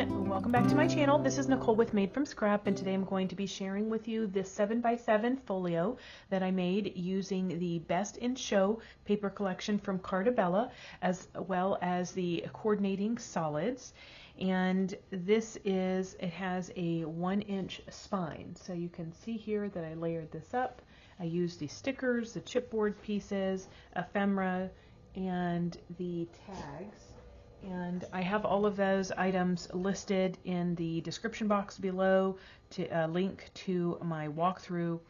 everyone, welcome back to my channel. This is Nicole with Made from Scrap, and today I'm going to be sharing with you this 7x7 folio that I made using the Best in Show paper collection from Cartabella, as well as the coordinating solids. And it has a 1-inch spine, so you can see here that I layered this up. I used the stickers, the chipboard pieces, ephemera, and the tags. And I have all of those items listed in the description box below to link to my walkthrough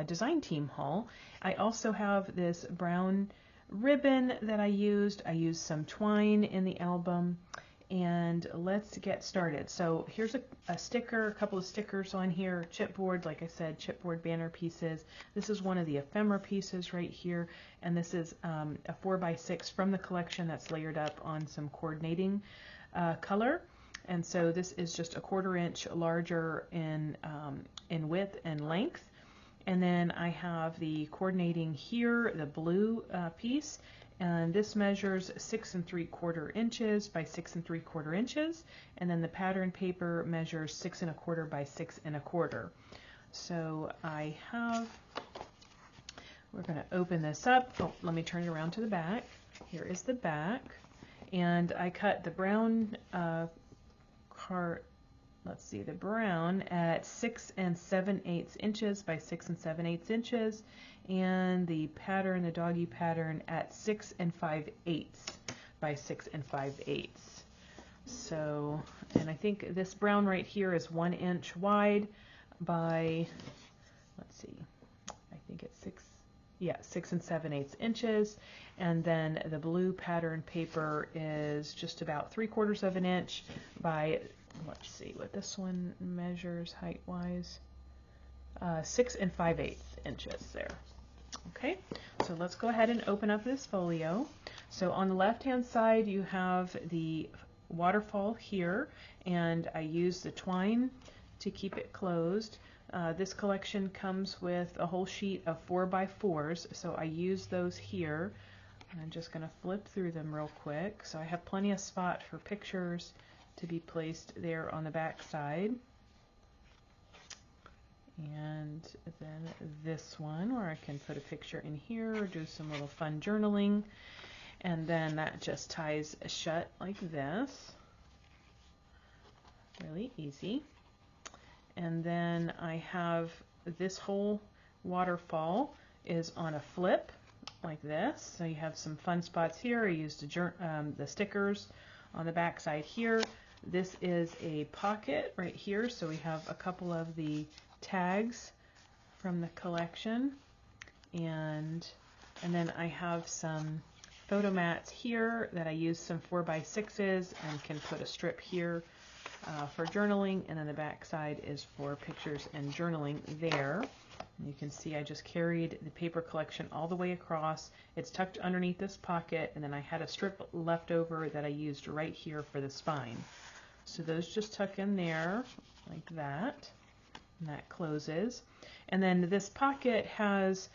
design team haul. I also have this brown ribbon that I used. I used some twine in the album, and let's get started. So here's a sticker, a couple of stickers on here, chipboard, like I said, chipboard banner pieces. This is one of the ephemera pieces right here, and this is a 4x6 from the collection that's layered up on some coordinating color. And so this is just a 1/4 inch larger in width and length. And then I have the coordinating here, the blue piece, and this measures 6 3/4 inches by 6 3/4 inches, and then the pattern paper measures 6 1/4 by 6 1/4. So we're going to open this up. Oh, let me turn it around to the back. Here is the back, and I cut the brown the brown at 6 7/8 inches by 6 7/8 inches, and the pattern, the doggy pattern, at 6 5/8 by 6 5/8. So, and I think this brown right here is 1 inch wide by, let's see, I think it's 6 7/8 inches, and then the blue pattern paper is just about 3/4 of an inch by, let's see what this one measures height wise, 6 5/8 inches there. Okay, so let's go ahead and open up this folio. So on the left hand side you have the waterfall here, and I use the twine to keep it closed. This collection comes with a whole sheet of 4x4s, so I use those here. And I'm just going to flip through them real quick, so I have plenty of spot for pictures to be placed there on the back side. And then this one where I can put a picture in here or do some little fun journaling, and then that just ties shut like this. Really easy. And then I have this whole waterfall is on a flip like this, so you have some fun spots here. I used the stickers on the back side here. This is a pocket right here, so we have a couple of the tags from the collection, and then I have some photo mats here that I use some 4x6s and can put a strip here for journaling, and then the back side is for pictures and journaling there. And you can see I just carried the paper collection all the way across. It's tucked underneath this pocket, and then I had a strip left over that I used right here for the spine. So those just tuck in there like that, and that closes. And then this pocket has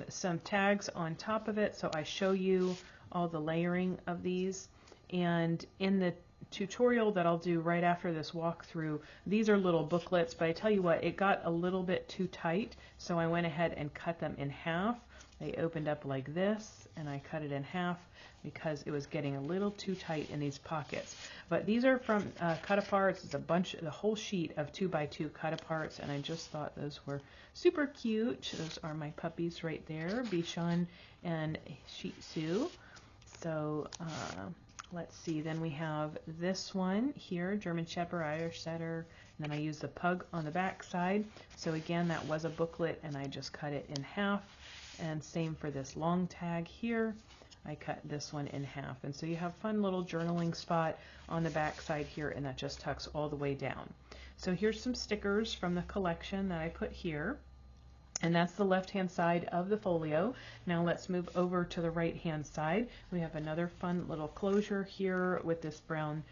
some tags on top of it, so I show you all the layering of these. And in the tutorial that I'll do right after this walkthrough, these are little booklets, but I tell you what, it got a little bit too tight, so I went ahead and cut them in half. They opened up like this, and I cut it in half because it was getting a little too tight in these pockets. But these are from cut aparts. It's the whole sheet of 2x2 cut aparts, and I just thought those were super cute. Those are my puppies right there, Bichon and Shih Tzu. So let's see, then we have this one here, German Shepherd, Irish Setter, and then I use the pug on the back side. So again, that was a booklet, and I just cut it in half. And same for this long tag here. I cut this one in half. And so you have fun little journaling spot on the back side here, and that just tucks all the way down. So here's some stickers from the collection that I put here. And that's the left-hand side of the folio. Now let's move over to the right-hand side. We have another fun little closure here with this brown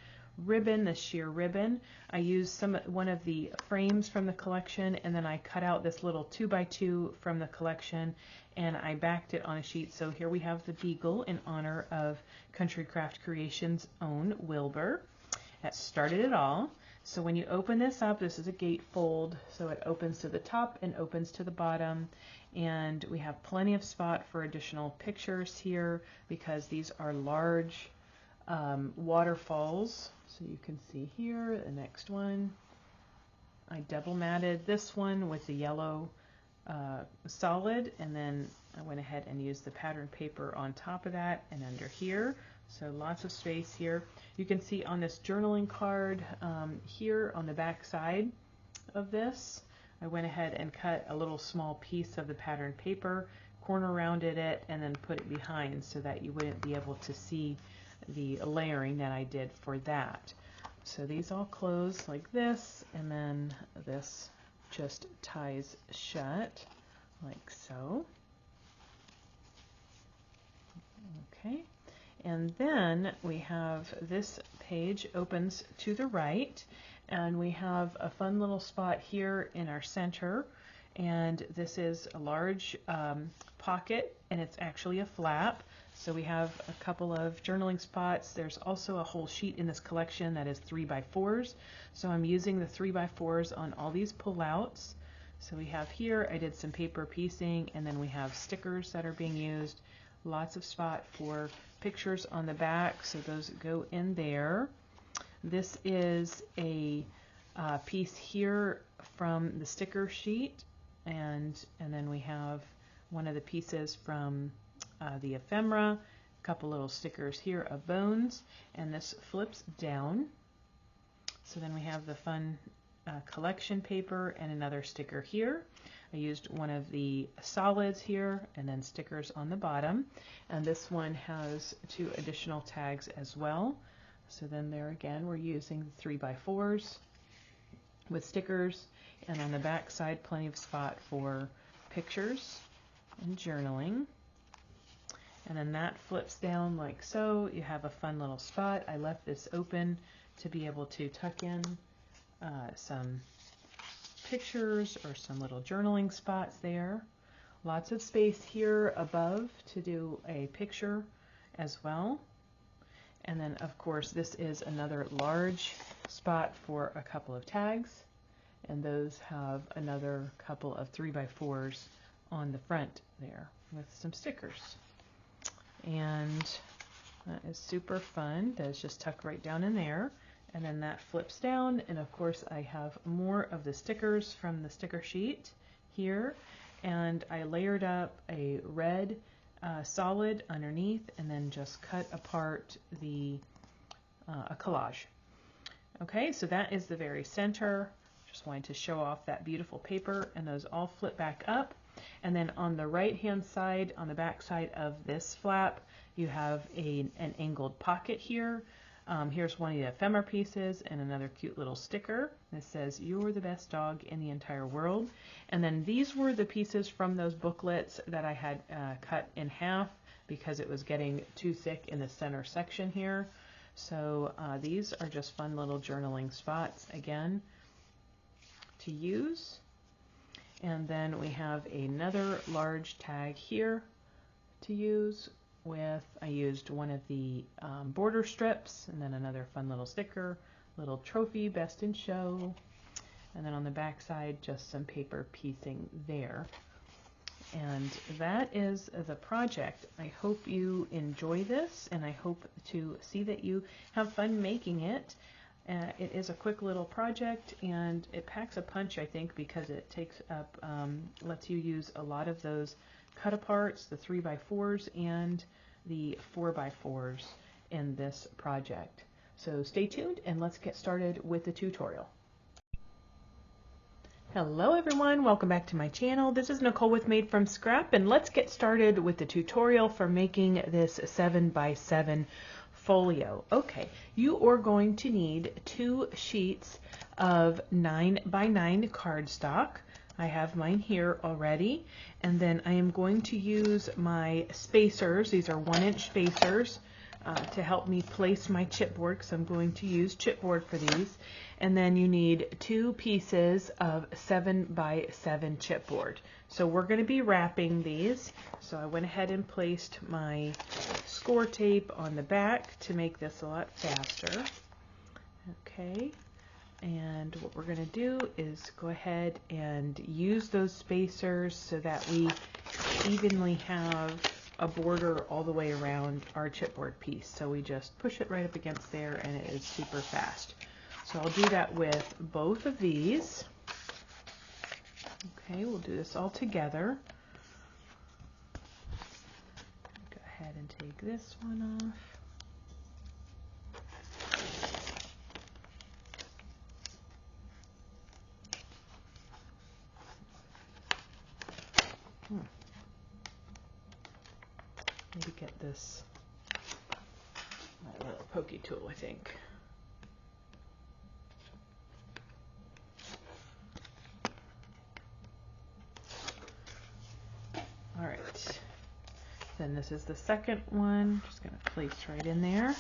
ribbon, this sheer ribbon. I used one of the frames from the collection, and then I cut out this little 2x2 from the collection, and I backed it on a sheet. So here we have the beagle in honor of Country Craft Creations' own Wilbur. That started it all. So when you open this up, this is a gatefold, so it opens to the top and opens to the bottom, and we have plenty of spot for additional pictures here because these are large waterfalls. So you can see here the next one. I double matted this one with the yellow solid, and then I went ahead and used the pattern paper on top of that and under here. So lots of space here. You can see on this journaling card here on the back side of this, I went ahead and cut a little small piece of the pattern paper, corner rounded it, and then put it behind so that you wouldn't be able to see the layering that I did for that. So these all close like this, and then this just ties shut like so. Okay. And then we have this page opens to the right, and we have a fun little spot here in our center, and this is a large pocket, and it's actually a flap. So we have a couple of journaling spots. There's also a whole sheet in this collection that is 3x4s. So I'm using the 3x4s on all these pullouts. So we have here, I did some paper piecing, and then we have stickers that are being used. Lots of spot for pictures on the back, so those go in there. This is a piece here from the sticker sheet, and then we have one of the pieces from the ephemera, a couple little stickers here of bones, and this flips down. So then we have the fun collection paper and another sticker here. I used one of the solids here and then stickers on the bottom, and this one has 2 additional tags as well. So then there again we're using 3x4s with stickers, and on the back side plenty of spot for pictures and journaling. And then that flips down like so. You have a fun little spot. I left this open to be able to tuck in some pictures or some little journaling spots there. Lots of space here above to do a picture as well. And then of course this is another large spot for a couple of tags, and those have another couple of 3x4s on the front there with some stickers. And that is super fun. Those just tuck right down in there. And then that flips down, and of course I have more of the stickers from the sticker sheet here, and I layered up a red solid underneath and then just cut apart the a collage. Okay, so that is the very center. Just wanted to show off that beautiful paper, and those all flip back up. And then on the right hand side, on the back side of this flap, you have an angled pocket here. Here's one of the ephemera pieces and another cute little sticker that says, "You're the best dog in the entire world." And then these were the pieces from those booklets that I had cut in half because it was getting too thick in the center section here. So these are just fun little journaling spots again to use. And then we have another large tag here to use with, I used one of the border strips, and then another fun little sticker, little trophy, best in show, and then on the back side just some paper piecing there. And that is the project. I hope you enjoy this, and I hope to see that you have fun making it. It is a quick little project, and it packs a punch, I think, because it takes up, lets you use a lot of those cut aparts, the 3x4s and the 4x4s in this project. So stay tuned and let's get started with the tutorial. Hello everyone, welcome back to my channel. This is Nicole with Made from Scrap, and let's get started with the tutorial for making this 7x7 folio. Okay, you are going to need 2 sheets of 9x9 cardstock. I have mine here already, and then I am going to use my spacers. These are 1-inch spacers to help me place my chipboard, because I'm going to use chipboard for these. And then you need 2 pieces of 7x7 chipboard. So we're going to be wrapping these. So I went ahead and placed my score tape on the back to make this a lot faster. Okay, and what we're going to do is go ahead and use those spacers so that we evenly have a border all the way around our chipboard piece. So we just push it right up against there and it is super fast. So I'll do that with both of these. Okay, we'll do this all together. Go ahead and take this one off. Maybe get this, my little pokey tool, I think. All right, then this is the second one. Just going to place right in there.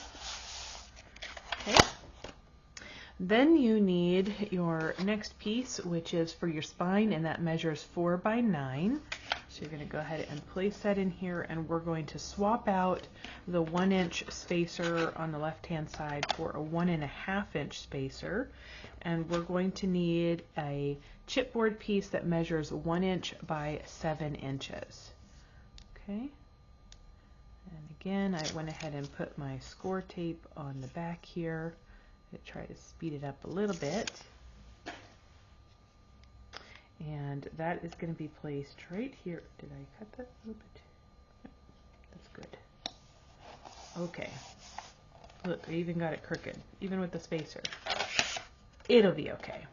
Okay. Then you need your next piece, which is for your spine, and that measures 4 by 9. So you're going to go ahead and place that in here, and we're going to swap out the 1-inch spacer on the left-hand side for a 1.5-inch spacer. And we're going to need a chipboard piece that measures 1 inch by 7 inches. Okay. And again, I went ahead and put my score tape on the back here to try to speed it up a little bit. And that is going to be placed right here. Did I cut that a little bit? Yep, that's good. Okay. Look, I even got it crooked, even with the spacer. It'll be okay.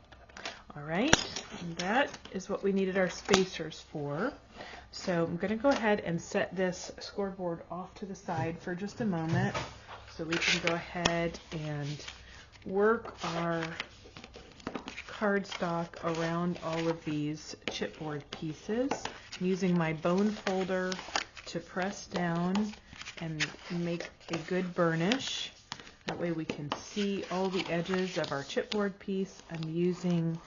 All right, and that is what we needed our spacers for. So I'm going to go ahead and set this scoreboard off to the side for just a moment so we can go ahead and work our cardstock around all of these chipboard pieces. I'm using my bone folder to press down and make a good burnish. That way we can see all the edges of our chipboard piece. I'm using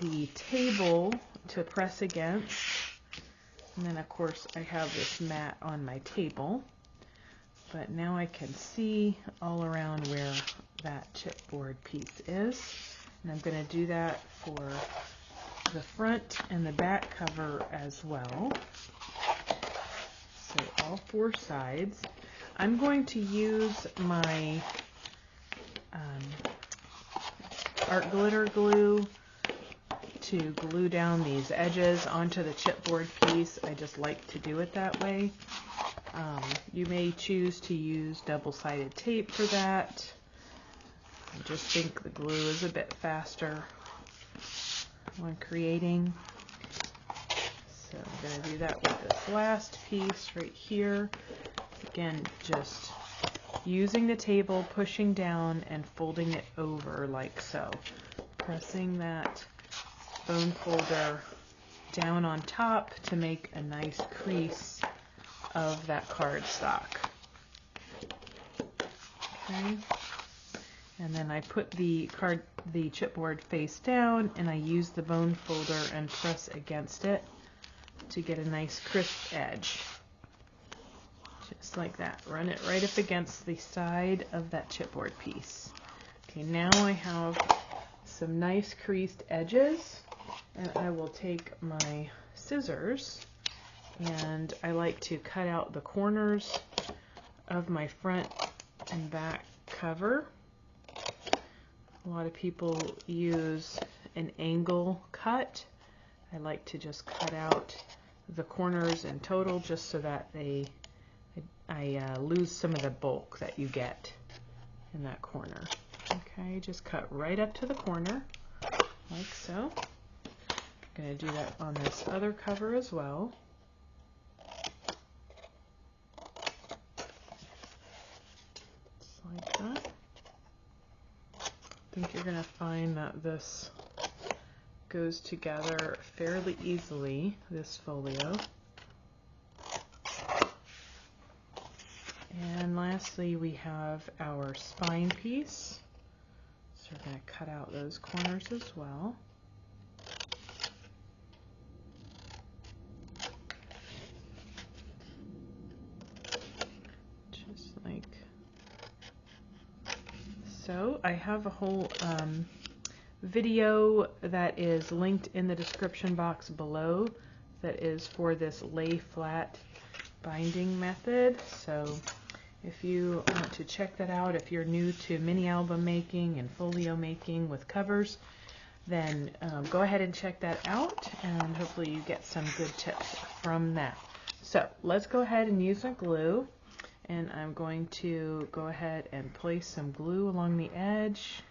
the table to press against. And then of course I have this mat on my table. But now I can see all around where that chipboard piece is. And I'm going to do that for the front and the back cover as well. So all 4 sides. I'm going to use my art glitter glue to glue down these edges onto the chipboard piece. I just like to do it that way. You may choose to use double-sided tape for that. I just think the glue is a bit faster when creating. So I'm going to do that with this last piece right here. Again, just using the table, pushing down and folding it over like so. Pressing that bone folder down on top to make a nice crease of that cardstock. Okay. And then I put the chipboard face down and I use the bone folder and press against it to get a nice crisp edge. Just like that. Run it right up against the side of that chipboard piece. Okay, now I have some nice creased edges, and I will take my scissors and I like to cut out the corners of my front and back cover. A lot of people use an angle cut. I like to just cut out the corners in total just so that I lose some of the bulk that you get in that corner. Okay, just cut right up to the corner like so. I'm going to do that on this other cover as well. Just like that. I think you're going to find that this goes together fairly easily, this folio. And lastly, we have our spine piece. So we're going to cut out those corners as well. Just like so. I have a whole video that is linked in the description box below that is for this lay flat binding method. So if you want to check that out, if you're new to mini album making and folio making with covers, then go ahead and check that out, and hopefully you get some good tips from that. So let's go ahead and use our glue, and I'm going to go ahead and place some glue along the edge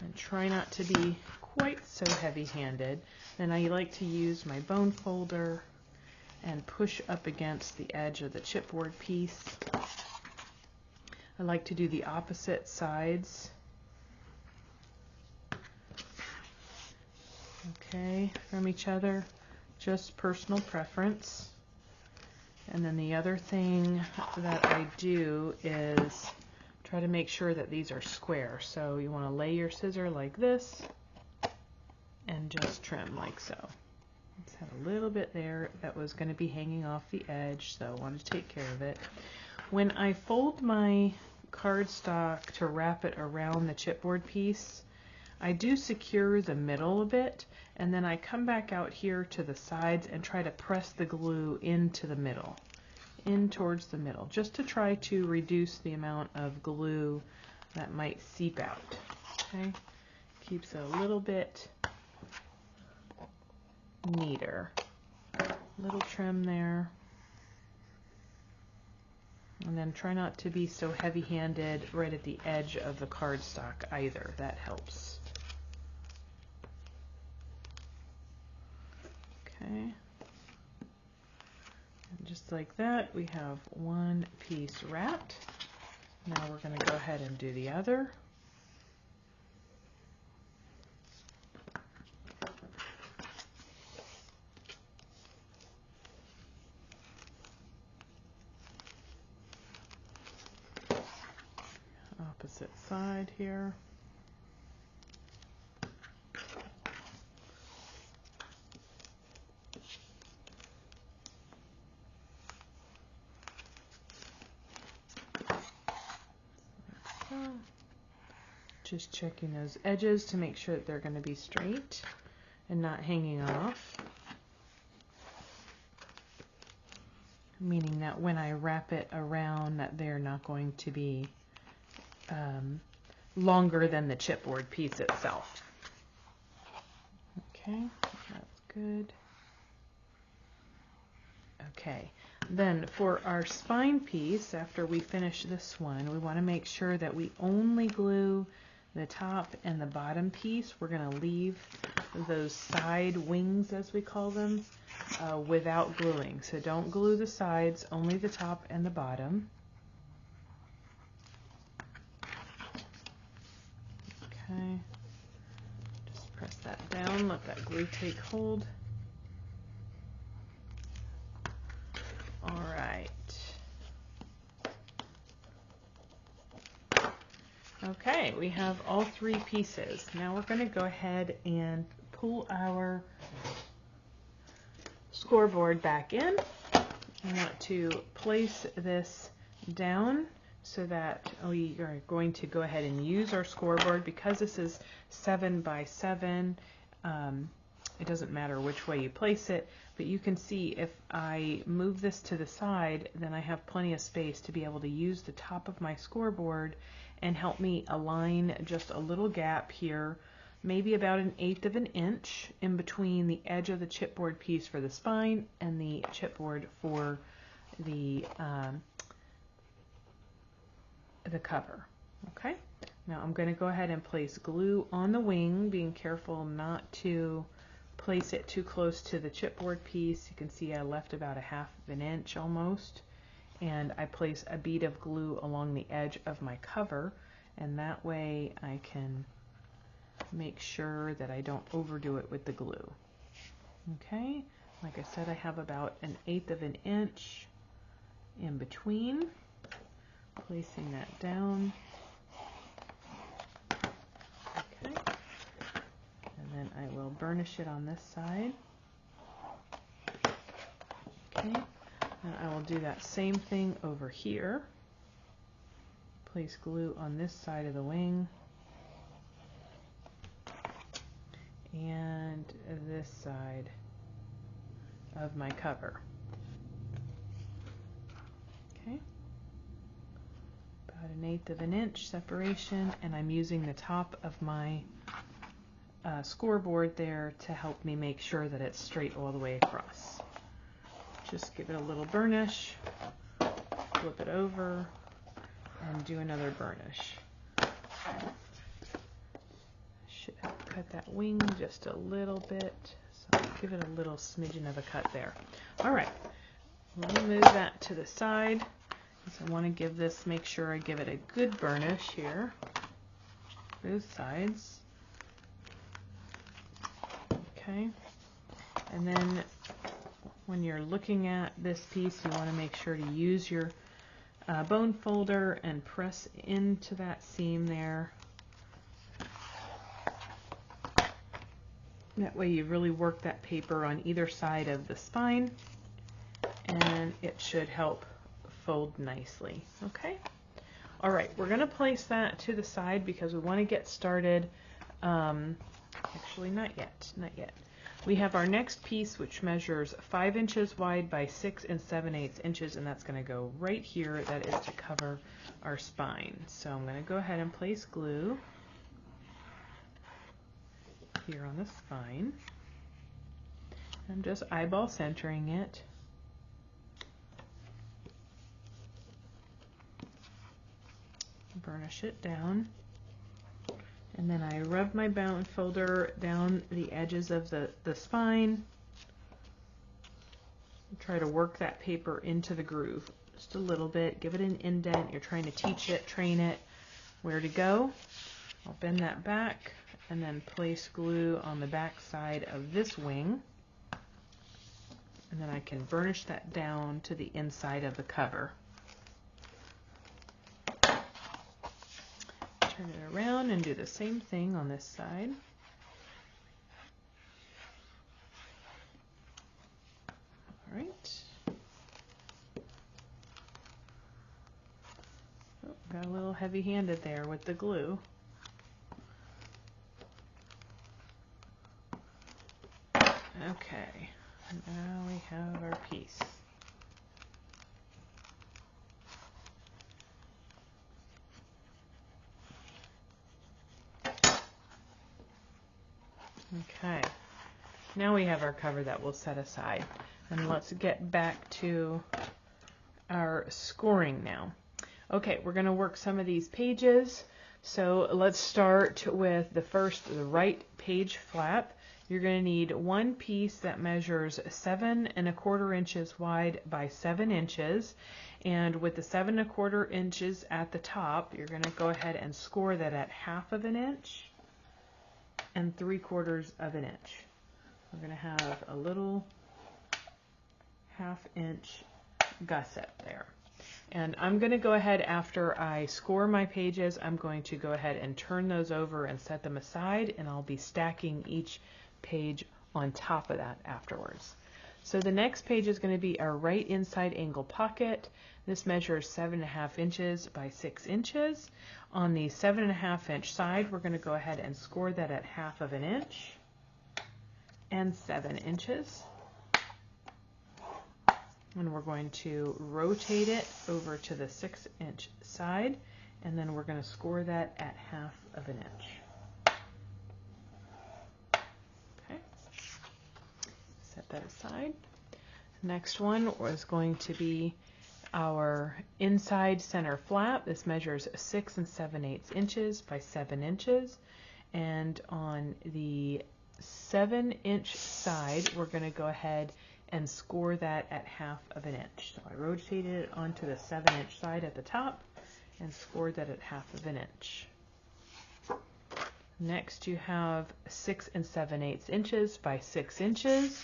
and try not to be quite so heavy-handed. Then I like to use my bone folder and push up against the edge of the chipboard piece. I like to do the opposite sides. Okay, from each other, just personal preference. And then the other thing that I do is try to make sure that these are square. So you want to lay your scissor like this and just trim like so. Just had a little bit there that was going to be hanging off the edge, so I wanted to take care of it. When I fold my cardstock to wrap it around the chipboard piece, I do secure the middle a bit, and then I come back out here to the sides and try to press the glue into the middle, in towards the middle, just to try to reduce the amount of glue that might seep out. Okay, keeps it a little bit neater. Little trim there. And then try not to be so heavy-handed right at the edge of the cardstock either. That helps. Okay. And just like that, we have one piece wrapped. Now we're going to go ahead and do the other. Opposite side here. Just checking those edges to make sure that they're going to be straight and not hanging off. Meaning that when I wrap it around, that they're not going to be longer than the chipboard piece itself. Okay, that's good. Okay, then for our spine piece, after we finish this one, we want to make sure that we only glue the top and the bottom piece. We're going to leave those side wings, as we call them, without gluing. So don't glue the sides, only the top and the bottom. Okay, just press that down, let that glue take hold. All right. Okay, we have all three pieces. Now we're going to go ahead and pull our scoreboard back in. I want to place this down so that we are going to go ahead and use our scoreboard. Because this is 7 by 7, it doesn't matter which way you place it, but you can see if I move this to the side, then I have plenty of space to be able to use the top of my scoreboard and help me align just a little gap here, maybe about 1/8 of an inch in between the edge of the chipboard piece for the spine and the chipboard for the cover. Okay, now I'm going to go ahead and place glue on the wing, being careful not to place it too close to the chipboard piece. You can see I left about 1/2 of an inch almost, and I place a bead of glue along the edge of my cover, and that way I can make sure that I don't overdo it with the glue. Okay, like I said, I have about 1/8 of an inch in between. Placing that down. Okay, and then I will burnish it on this side. Okay, and I will do that same thing over here. Place glue on this side of the wing. and this side of my cover. Okay, about 1/8 of an inch separation, and I'm using the top of my scoreboard there to help me make sure that it's straight all the way across. Just give it a little burnish, flip it over, and do another burnish. Should have cut that wing just a little bit, so I'll give it a little smidgen of a cut there. All right, let me move that to the side, because I want to give this, make sure I give it a good burnish here, both sides. Okay, and then when you're looking at this piece, you want to make sure to use your bone folder and press into that seam there. That way you really work that paper on either side of the spine, and it should help fold nicely. Okay, all right, we're going to place that to the side because we want to get started. Actually, not yet. We have our next piece, which measures 5 inches wide by 6 7/8 inches, and that's going to go right here. That is to cover our spine. So I'm going to go ahead and place glue here on the spine. I'm just eyeball centering it. Burnish it down. And then I rub my bone folder down the edges of the spine. Try to work that paper into the groove just a little bit. Give it an indent. You're trying to teach it, train it where to go. I'll bend that back and then place glue on the back side of this wing. And then I can burnish that down to the inside of the cover. Turn it around and do the same thing on this side. All right. Oh, got a little heavy-handed there with the glue. Okay, now we have our piece. Okay, now we have our cover that we'll set aside. And let's get back to our scoring now. Okay, we're going to work some of these pages. So let's start with the right page flap. You're going to need one piece that measures 7 1/4 inches wide by 7 inches. And with the 7 1/4 inches at the top, you're going to go ahead and score that at 1/2 of an inch and 3/4 of an inch. We're going to have a little 1/2 inch gusset there. And I'm going to go ahead, after I score my pages, I'm going to go ahead and turn those over and set them aside, and I'll be stacking each page on top of that afterwards. So the next page is going to be our right inside angle pocket. This measures 7 1/2 inches by 6 inches. On the 7 1/2 inch side, we're going to go ahead and score that at 1/2 of an inch and 7 inches. And we're going to rotate it over to the 6 inch side, and then we're going to score that at 1/2 of an inch. Okay, set that aside. Next one is going to be our inside center flap. This measures 6 7/8 inches by 7 inches, and on the 7 inch side, we're going to go ahead and score that at 1/2 of an inch. So I rotated it onto the 7 inch side at the top and scored that at 1/2 of an inch. Next, you have 6 7/8 inches by 6 inches.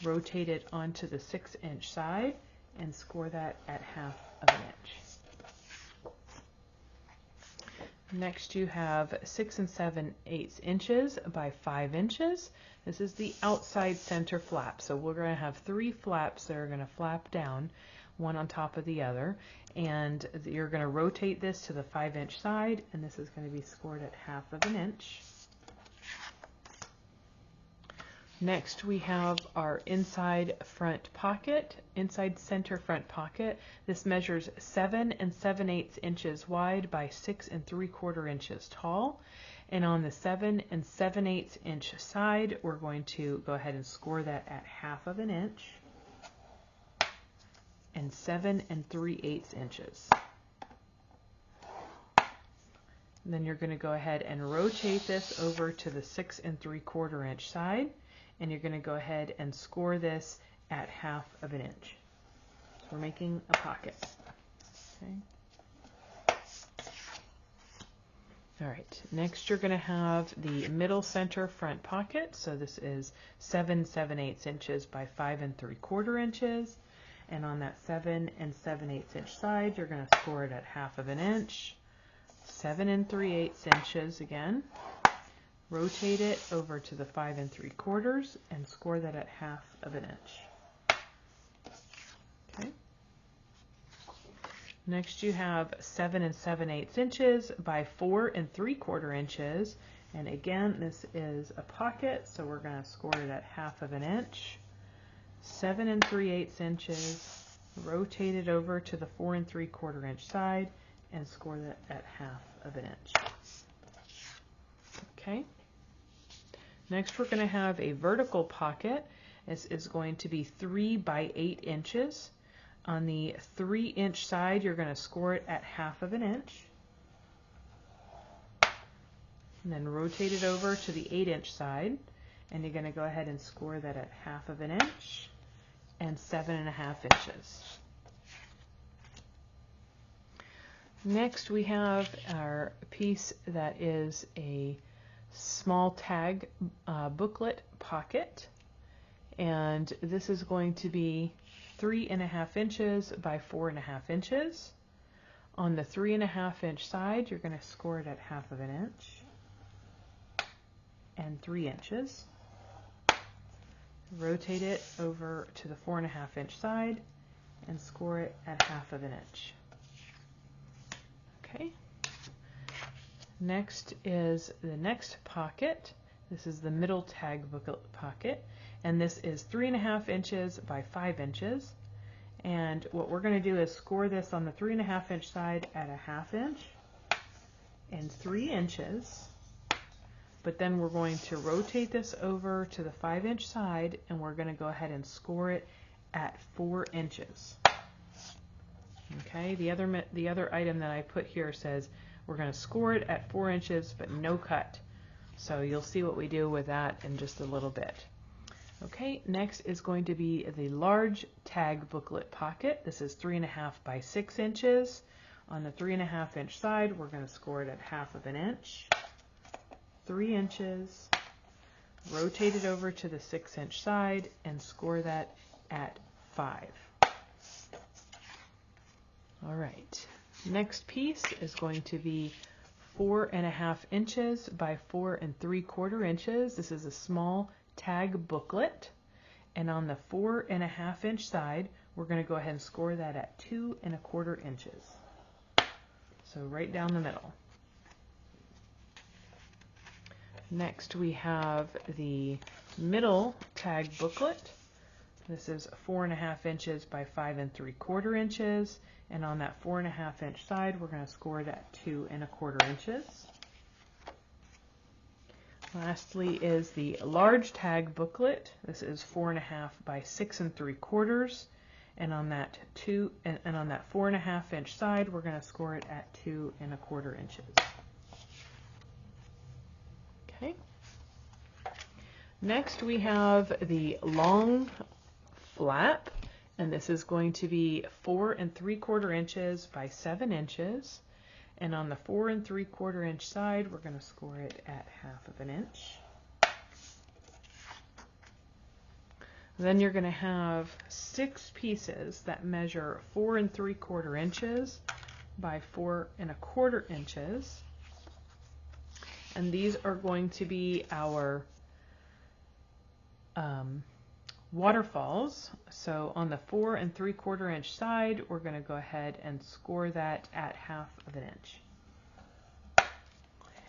Rotate it onto the 6 inch side and score that at 1/2 of an inch. Next, you have 6 7/8 inches by 5 inches. This is the outside center flap. So we're going to have 3 flaps that are going to flap down, one on top of the other. And you're going to rotate this to the 5 inch side, and this is going to be scored at 1/2 of an inch. Next we have our inside center front pocket. This measures 7 7/8 inches wide by 6 3/4 inches tall. And on the 7 7/8 inch side, we're going to go ahead and score that at 1/2 inch and 7 3/8 inches. And then you're going to go ahead and rotate this over to the 6 3/4 inch side, and you're going to go ahead and score this at 1/2 inch. So we're making a pocket. Okay. All right, next you're going to have the middle center front pocket. So this is 7 7/8 inches by 5 3/4 inches. And on that 7 7/8 inch side, you're going to score it at 1/2 inch, 7 3/8 inches again. Rotate it over to the 5 3/4 and score that at 1/2 inch. Okay. Next you have 7 7/8 inches by 4 3/4 inches. And again, this is a pocket, so we're going to score it at 1/2 inch. 7 3/8 inches, rotate it over to the 4 3/4 inch side and score that at 1/2 inch. Okay. Next we're going to have a vertical pocket. This is going to be 3 by 8 inches. On the 3 inch side, you're going to score it at 1/2 inch. And then rotate it over to the 8 inch side, and you're going to go ahead and score that at 1/2 inch and 7 1/2 inches. Next we have our piece that is a small tag booklet pocket, and this is going to be 3 1/2 inches by 4 1/2 inches. On the 3 1/2 inch side, you're going to score it at 1/2 inch and 3 inches. Rotate it over to the 4 1/2 inch side and score it at 1/2 inch. Okay. Next is the next pocket. This is the middle tag booklet pocket, and this is 3 1/2 inches by 5 inches. And what we're going to do is score this on the 3 1/2 inch side at 1/2 inch and 3 inches. But then we're going to rotate this over to the 5 inch side, and we're going to go ahead and score it at 4 inches. Okay, the other item that I put here says we're going to score it at 4 inches, but no cut. So you'll see what we do with that in just a little bit. Okay, next is going to be the large tag booklet pocket. This is 3 1/2 by 6 inches. On the 3 1/2 inch side, we're going to score it at 1/2 inch. 3 inches, rotate it over to the 6 inch side and score that at 5. All right, next piece is going to be 4 1/2 inches by 4 3/4 inches. This is a small tag booklet, and on the 4 1/2 inch side, we're going to go ahead and score that at 2 1/4 inches. So right down the middle. Next we have the middle tag booklet. This is 4 1/2 inches by 5 3/4 inches, and on that 4 1/2 inch side, we're going to score it at 2 1/4 inches. Lastly is the large tag booklet. This is 4 1/2 by 6 3/4, and on that 4 1/2 inch side, we're going to score it at 2 1/4 inches. Okay. Next we have the long flap, and this is going to be 4 3/4 inches by 7 inches. And on the 4 3/4 inch side, we're going to score it at 1/2 inch. Then you're going to have 6 pieces that measure 4 3/4 inches by 4 1/4 inches. And these are going to be our waterfalls. So on the 4 3/4 inch side, we're going to go ahead and score that at 1/2 inch.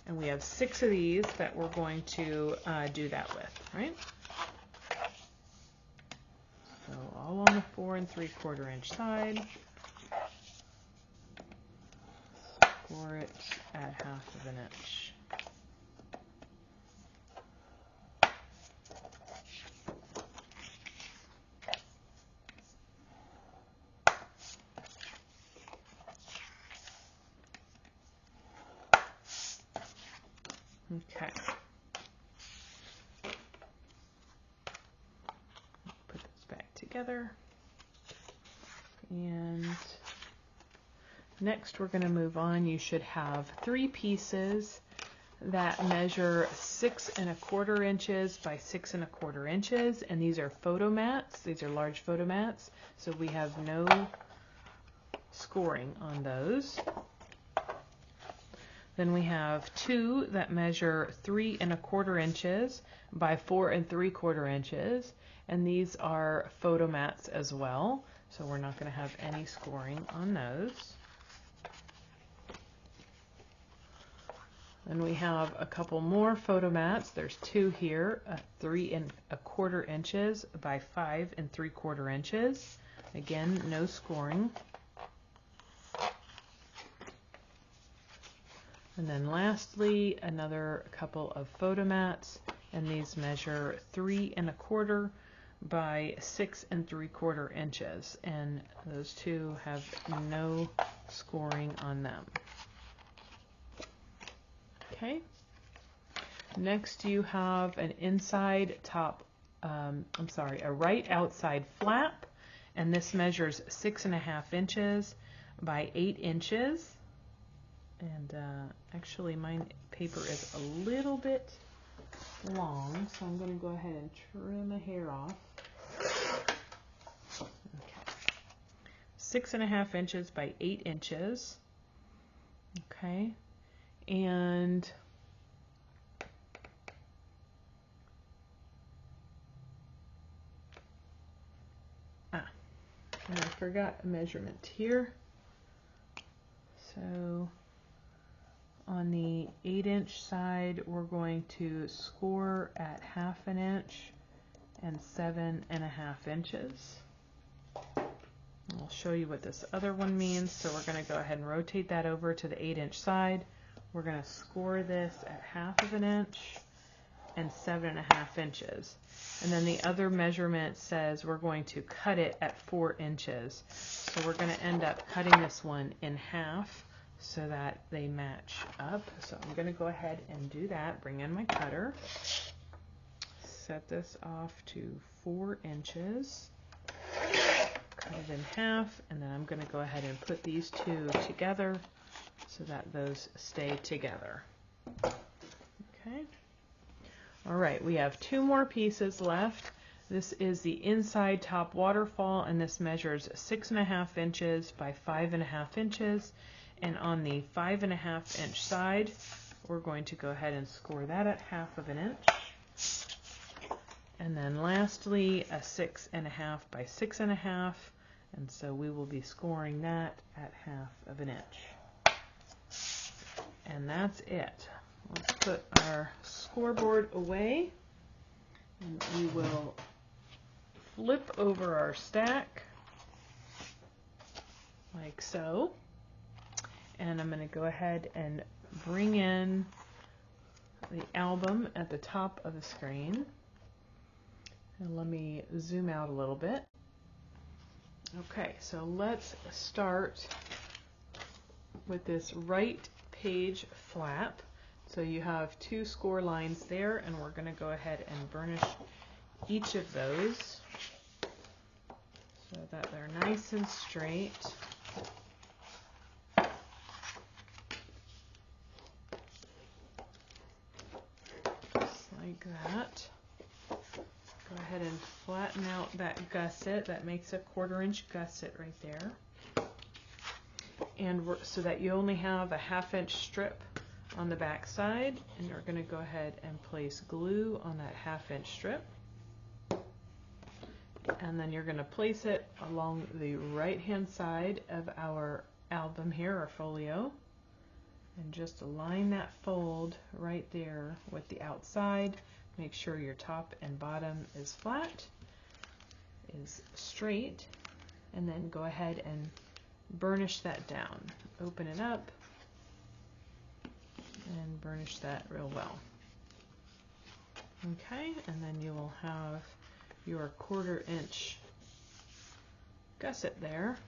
And we have 6 of these that we're going to do that with, right? So all on the 4 3/4 inch side. Score it at 1/2 inch. Okay. Put this back together. And next we're going to move on. You should have 3 pieces that measure 6 1/4 inches by 6 1/4 inches. And these are photo mats. These are large photo mats. So we have no scoring on those. Then we have 2 that measure 3 1/4 inches by 4 3/4 inches, and these are photo mats as well, so we're not going to have any scoring on those. Then we have a couple more photo mats. There's 2 here, 3 1/4 inches by 5 3/4 inches. Again, no scoring. And then lastly, another couple of photo mats, and these measure 3 1/4 by 6 3/4 inches, and those 2 have no scoring on them. Okay. Next you have an inside top, a right outside flap, and this measures 6 1/2 inches by 8 inches. And actually my paper is a little bit long, so I'm going to go ahead and trim a hair off. Okay. 6 1/2 inches by 8 inches. Okay. And I forgot a measurement here. So on the 8 inch side, we're going to score at 1/2 inch and 7 1/2 inches. I'll show you what this other one means. So we're going to go ahead and rotate that over to the 8 inch side. We're going to score this at 1/2 inch and 7 1/2 inches. And then the other measurement says we're going to cut it at 4 inches. So we're going to end up cutting this one in half so that they match up. So I'm going to go ahead and do that. Bring in my cutter. Set this off to 4 inches. Cut it in half, and then I'm going to go ahead and put these 2 together so that those stay together. Okay. All right, we have 2 more pieces left. This is the inside top waterfall, and this measures 6 1/2 inches by 5 1/2 inches. And on the 5 1/2 inch side, we're going to go ahead and score that at 1/2 inch. And then lastly, a 6 1/2 by 6 1/2, and so we will be scoring that at 1/2 inch. And that's it. Let's put our scoreboard away, and we will flip over our stack like so. And I'm going to go ahead and bring in the album at the top of the screen. And let me zoom out a little bit. Okay, so let's start with this right page flap. So you have 2 score lines there, and we're going to go ahead and burnish each of those so that they're nice and straight. Just like that. Go ahead and flatten out that gusset. That makes a 1/4 inch gusset right there. And so that you only have a 1/2 inch strip on the back side, and you're going to go ahead and place glue on that 1/2 inch strip. And then you're going to place it along the right hand side of our album here, our folio, and just align that fold right there with the outside. Make sure your top and bottom is flat. is straight, and then go ahead and burnish that down. Open it up and burnish that real well. Okay, and then you will have your 1/4 inch gusset there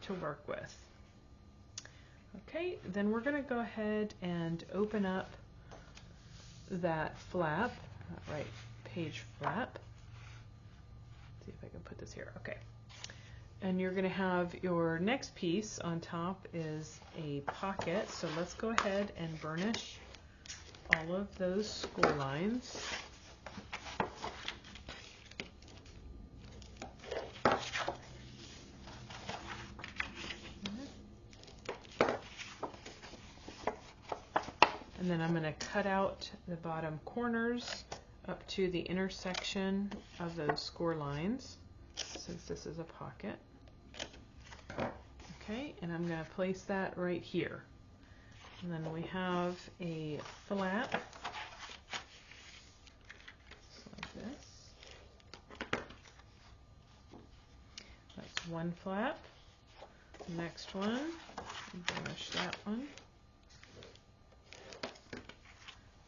to work with. Okay, then we're going to go ahead and open up that flap, that right page flap. Let's see if I can put this here. Okay. And you're going to have your next piece on top is a pocket. So let's go ahead and burnish all of those score lines. And then I'm going to cut out the bottom corners up to the intersection of those score lines, since this is a pocket. Okay, and I'm going to place that right here. And then we have a flap, just like this. That's one flap. Next one, burnish that one.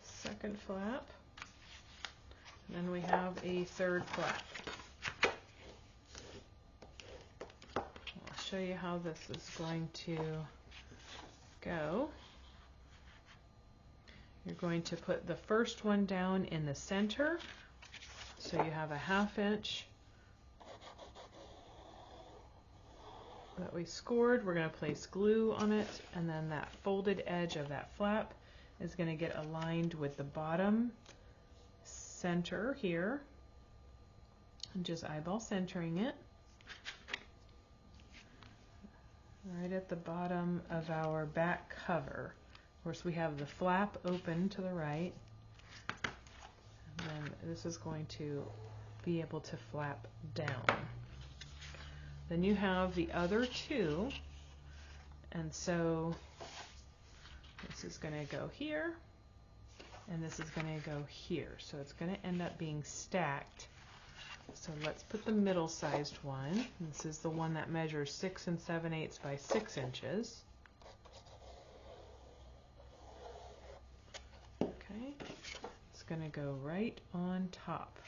Second flap. And then we have a third flap. I'll show you how this is going to go. You're going to put the first one down in the center. So you have a 1/2 inch that we scored. We're going to place glue on it, and then that folded edge of that flap is going to get aligned with the bottom center here. And just eyeball centering it right at the bottom of our back cover. Of course, we have the flap open to the right, and then this is going to be able to flap down. Then you have the other two, and so this is going to go here, and this is going to go here. So it's going to end up being stacked. So let's put the middle-sized one. This is the one that measures 6 7/8 by 6 inches. Okay, it's going to go right on top.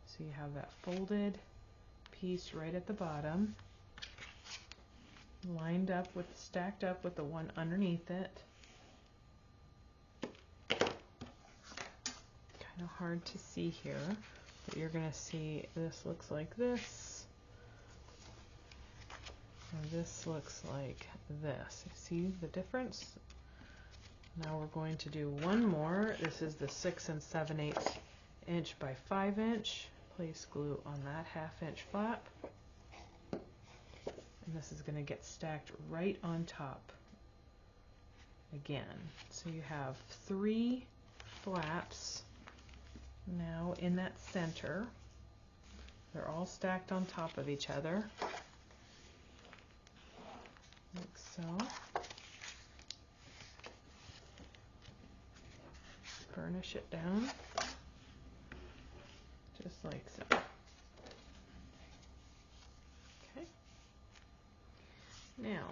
So you have that folded piece right at the bottom, lined up with, stacked up with the one underneath it. Kind of hard to see here, but you're going to see this looks like this, and this looks like this. You see the difference? Now we're going to do one more. This is the 6 7/8 inch by 5 inch. Place glue on that 1/2 inch flap, and this is going to get stacked right on top again. So you have 3 flaps now in that center. They're all stacked on top of each other, like so. Burnish it down, just like so. Okay. Now,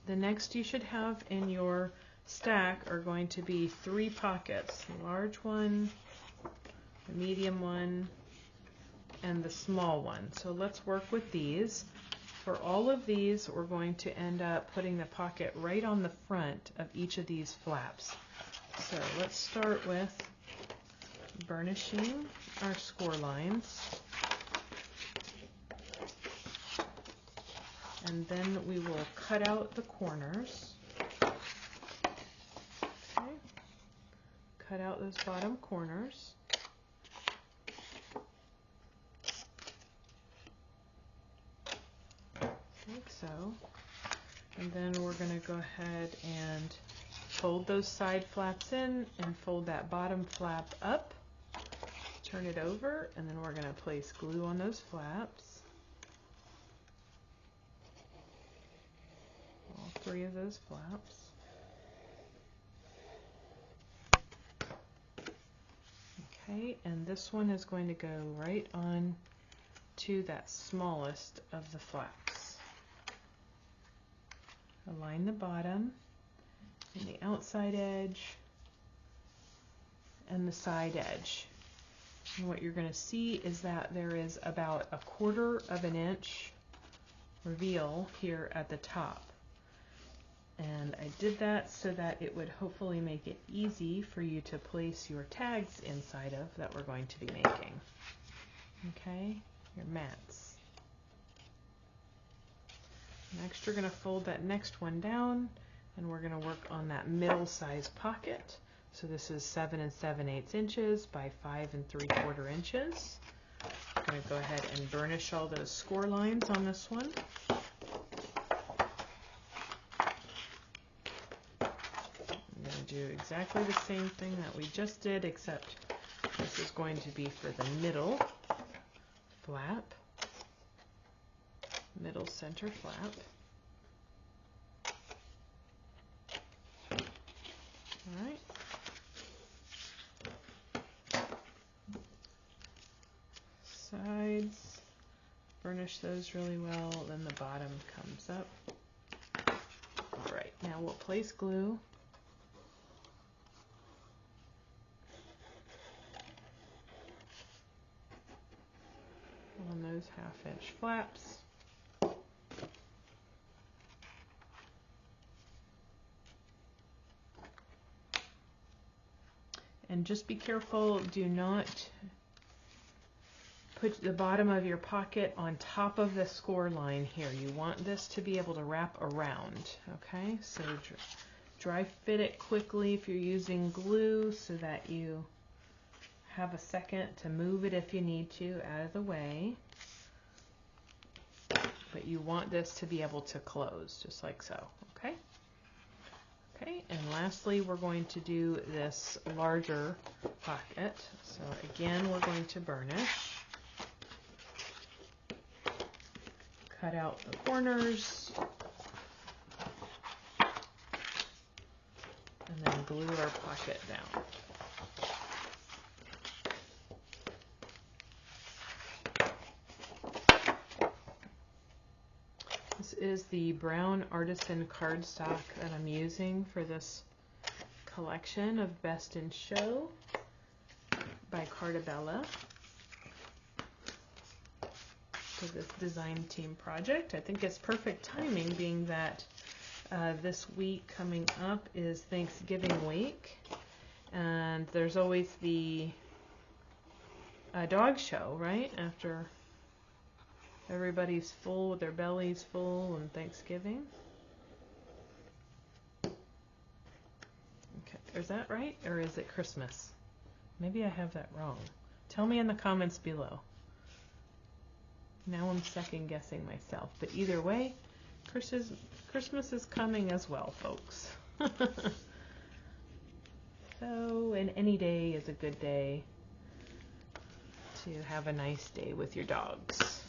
the next you should have in your stack are going to be 3 pockets. The large one, the medium one, and the small one. So let's work with these. For all of these, we're going to end up putting the pocket right on the front of each of these flaps. So let's start with burnishing our score lines, and then we will cut out the corners. Okay. Cut out those bottom corners. Like so. And then we're going to go ahead and fold those side flaps in and fold that bottom flap up. Turn it over, and then we're going to place glue on those flaps. All 3 of those flaps. Okay, and this one is going to go right on to that smallest of the flaps. Align the bottom and the outside edge and the side edge. And what you're going to see is that there is about 1/4 of an inch reveal here at the top. And I did that so that it would hopefully make it easy for you to place your tags inside of that we're going to be making. Okay, your mats. Next you're going to fold that next one down and we're going to work on that middle size pocket. So this is 7 7/8 inches by 5 3/4 inches. I'm going to go ahead and burnish all those score lines on this one. I'm going to do exactly the same thing that we just did, except this is going to be for the middle flap, middle center flap. All right. Sides, burnish those really well, then the bottom comes up. All right, now we'll place glue. On those 1/2 inch flaps. And just be careful, do not put the bottom of your pocket on top of the score line here. You want this to be able to wrap around, okay? So dry fit it quickly if you're using glue so that you have a second to move it if you need to out of the way. But you want this to be able to close just like so, okay? Okay, and lastly we're going to do this larger pocket. So again, we're going to burnish. Cut out the corners and then glue our pocket down. This is the brown artisan cardstock that I'm using for this collection of Best in Show by Cardabella. For this design team project. I think it's perfect timing, being that this week coming up is Thanksgiving week, and there's always the dog show, right? After everybody's full with their bellies full on Thanksgiving. Okay, is that right, or is it Christmas? Maybe I have that wrong. Tell me in the comments below. Now I'm second guessing myself, but either way, Christmas is coming as well, folks. So, and any day is a good day to have a nice day with your dogs.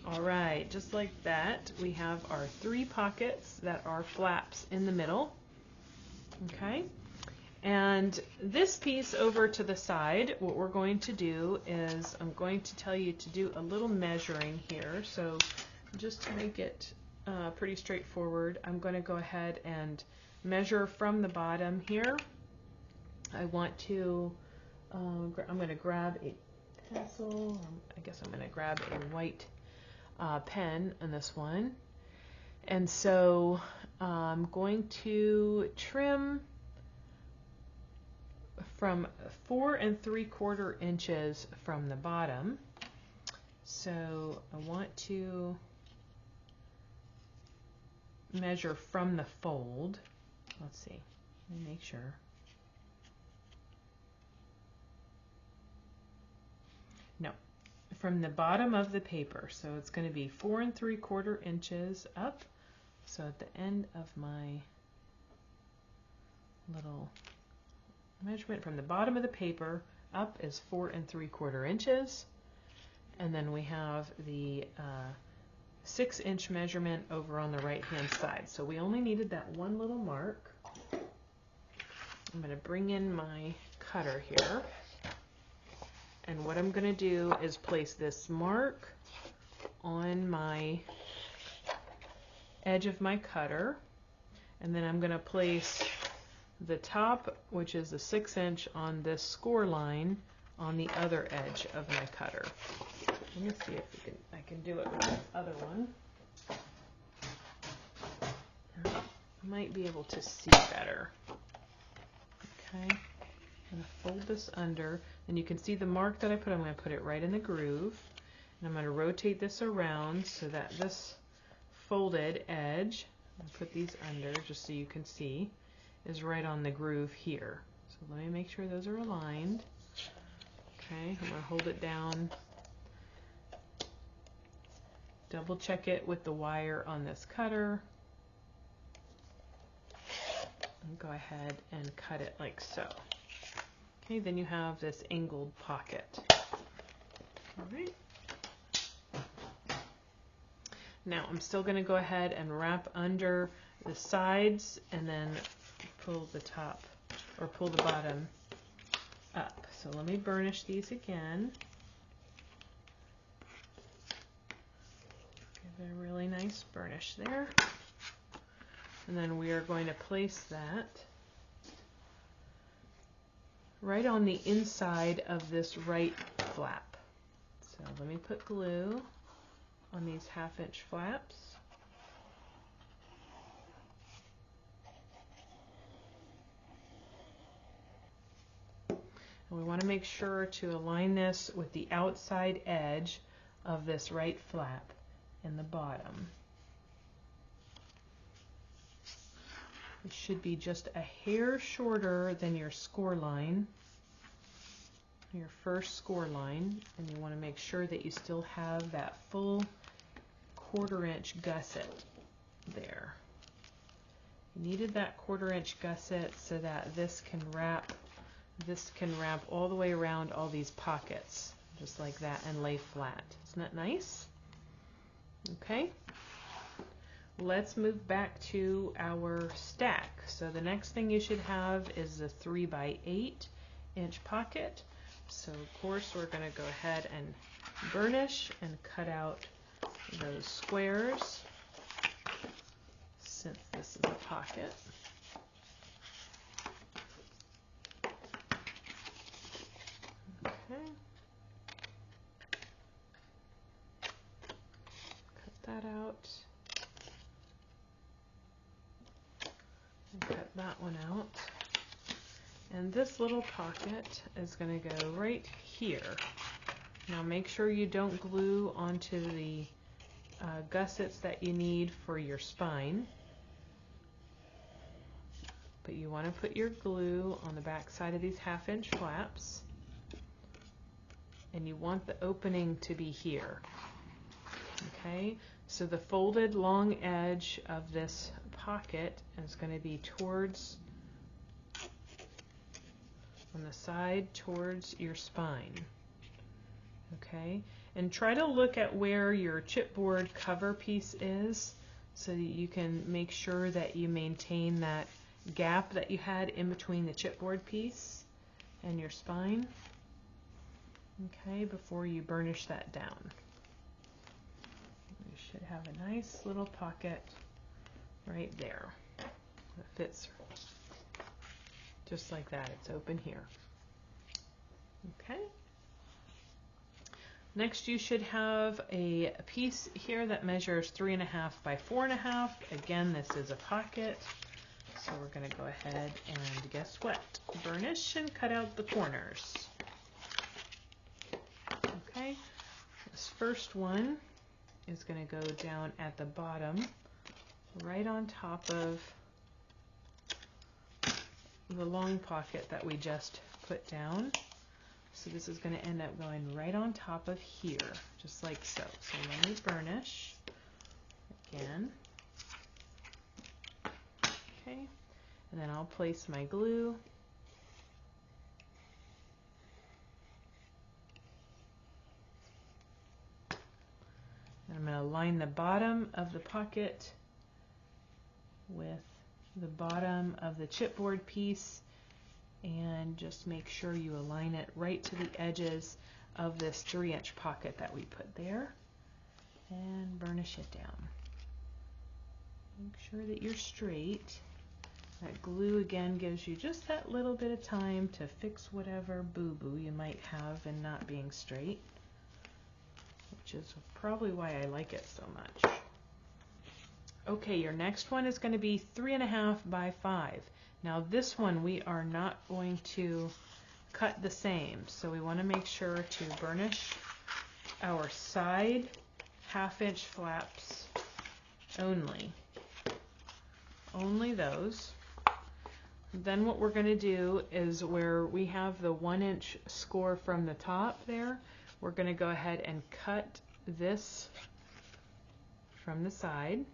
All right, just like that, we have our 3 pockets that are flaps in the middle. Okay. And this piece over to the side, what we're going to do is I'm going to tell you to do a little measuring here. So just to make it pretty straightforward, I'm going to go ahead and measure from the bottom here. I want to, I'm going to grab a pencil. I guess I'm going to grab a white pen on this one. And so I'm going to trim from 4 3/4 inches from the bottom. So I want to measure from the fold. Let's see, let me make sure. No, from the bottom of the paper. So it's going to be 4 3/4 inches up. So at the end of my little measurement from the bottom of the paper up is 4 3/4 inches, and then we have the 6-inch measurement over on the right hand side. So we only needed that one little mark. I'm going to bring in my cutter here. And what I'm going to do is place this mark on my edge of my cutter, and then I'm going to place the top, which is the 6" on this score line, on the other edge of my cutter. Let me see if I can do it with this other one. I might be able to see better. Okay, I'm going to fold this under, and you can see the mark that I put. I'm going to put it right in the groove, and I'm going to rotate this around so that this folded edge, I'll put these under just so you can see, is right on the groove here. So let me make sure those are aligned. Okay, I'm going to hold it down, double check it with the wire on this cutter, and go ahead and cut it like so. Okay, then you have this angled pocket. All right. Now I'm still going to go ahead and wrap under the sides and then pull the top, or pull the bottom up. So let me burnish these again. Give it a really nice burnish there. And then we are going to place that right on the inside of this right flap. So let me put glue on these 1/2" flaps. And we want to make sure to align this with the outside edge of this right flap in the bottom. It should be just a hair shorter than your score line, your first score line, and you want to make sure that you still have that full 1/4" gusset there. You needed that 1/4" gusset so that this can wrap all the way around all these pockets, just like that, and lay flat. Isn't that nice? Okay. Let's move back to our stack. So the next thing you should have is the 3x8" pocket. So of course we're going to go ahead and burnish and cut out those squares, since this is a pocket. Okay. Cut that out. And cut that one out. And this little pocket is going to go right here. Now make sure you don't glue onto the gussets that you need for your spine, but you want to put your glue on the back side of these 1/2" flaps, and you want the opening to be here. Okay, so the folded long edge of this pocket is going to be towards, on the side towards your spine. Okay, and try to look at where your chipboard cover piece is so that you can make sure that you maintain that gap that you had in between the chipboard piece and your spine. Okay, before you burnish that down. You should have a nice little pocket right there that fits just like that. It's open here. Okay. Next you should have a piece here that measures 3.5 by 4.5. Again, this is a pocket. So we're going to go ahead and, guess what? Burnish and cut out the corners. Okay. This first one is going to go down at the bottom, right on top of the long pocket that we just put down. So this is going to end up going right on top of here, just like so. So let me burnish again. Okay, and then I'll place my glue. And I'm going to line the bottom of the pocket with the bottom of the chipboard piece and just make sure you align it right to the edges of this 3-inch pocket that we put there, and burnish it down. Make sure that you're straight. That glue again gives you just that little bit of time to fix whatever boo-boo you might have in not being straight, which is probably why I like it so much. Okay, your next one is going to be 3.5 by 5. Now this one we are not going to cut the same, so we want to make sure to burnish our side 1/2-inch flaps only those. Then what we're going to do is where we have the 1-inch score from the top there, we're going to go ahead and cut this from the side.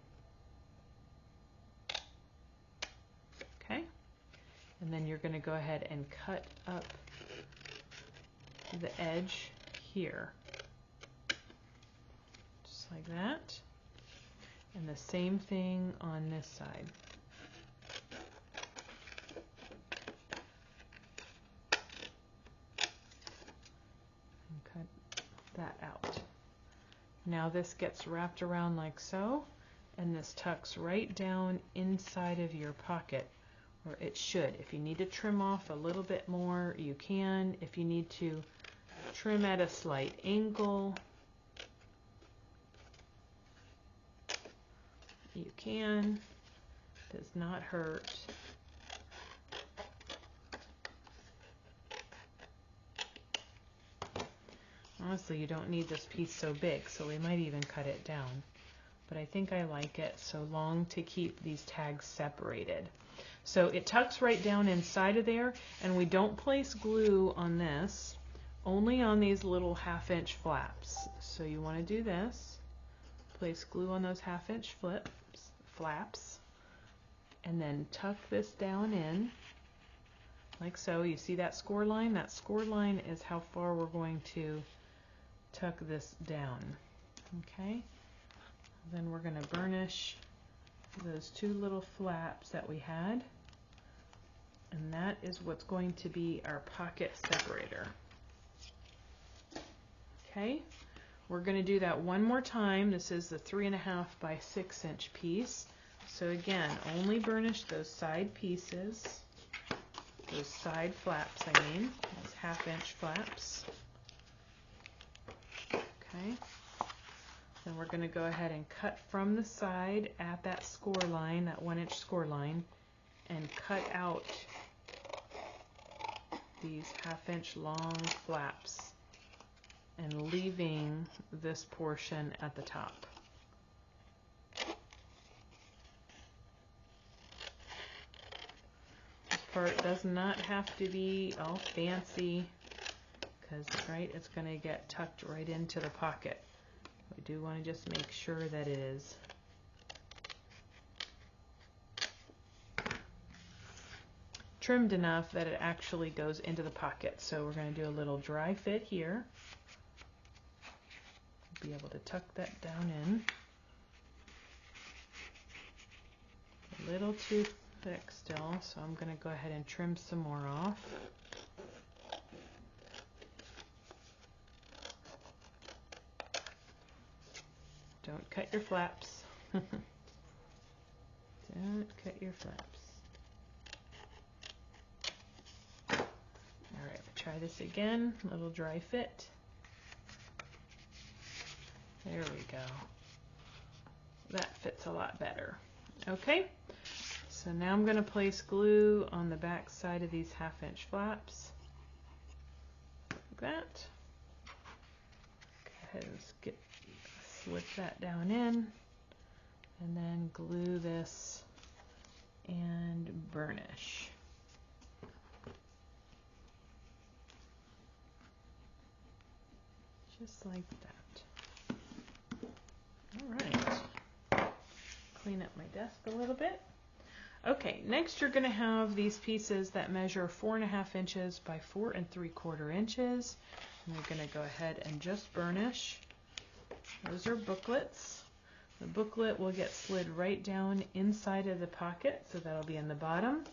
Okay, and then you're going to go ahead and cut up the edge here, just like that, and the same thing on this side. And cut that out. Now this gets wrapped around like so, and this tucks right down inside of your pocket, or it should. If you need to trim off a little bit more, you can. If you need to trim at a slight angle, you can. Does not hurt. Honestly, you don't need this piece so big, so we might even cut it down. But I think I like it so long to keep these tags separated. So it tucks right down inside of there, and we don't place glue on this, only on these little 1/2-inch flaps. So you want to do this, place glue on those 1/2-inch flaps, and then tuck this down in like so. You see that score line? That score line is how far we're going to tuck this down. Okay, then we're going to burnish those 2 little flaps that we had, and that is what's going to be our pocket separator. Okay, we're going to do that one more time. This is the 3.5 by 6-inch piece. So again, only burnish those side pieces, those side flaps, those 1/2-inch flaps. Okay, then we're going to go ahead and cut from the side at that score line, that 1-inch score line, and cut out these 1/2-inch long flaps, and leaving this portion at the top. This part does not have to be all fancy, because it's going to get tucked right into the pocket. We do want to just make sure that it is trimmed enough that it actually goes into the pocket. So we're going to do a little dry fit here. Be able to tuck that down in. A little too thick still, so I'm going to go ahead and trim some more off. Don't cut your flaps. Don't cut your flaps. Alright, try this again. A little dry fit. There we go. That fits a lot better. Okay, so now I'm going to place glue on the back side of these 1/2-inch flaps. Like that. Go ahead and slip that down in, and then glue this and burnish. Just like that. Alright, clean up my desk a little bit. Okay, next you're going to have these pieces that measure 4.5 inches by 4 3/4 inches. And you're going to go ahead and just burnish. Those are booklets. The booklet will get slid right down inside of the pocket, so that'll be in the bottom.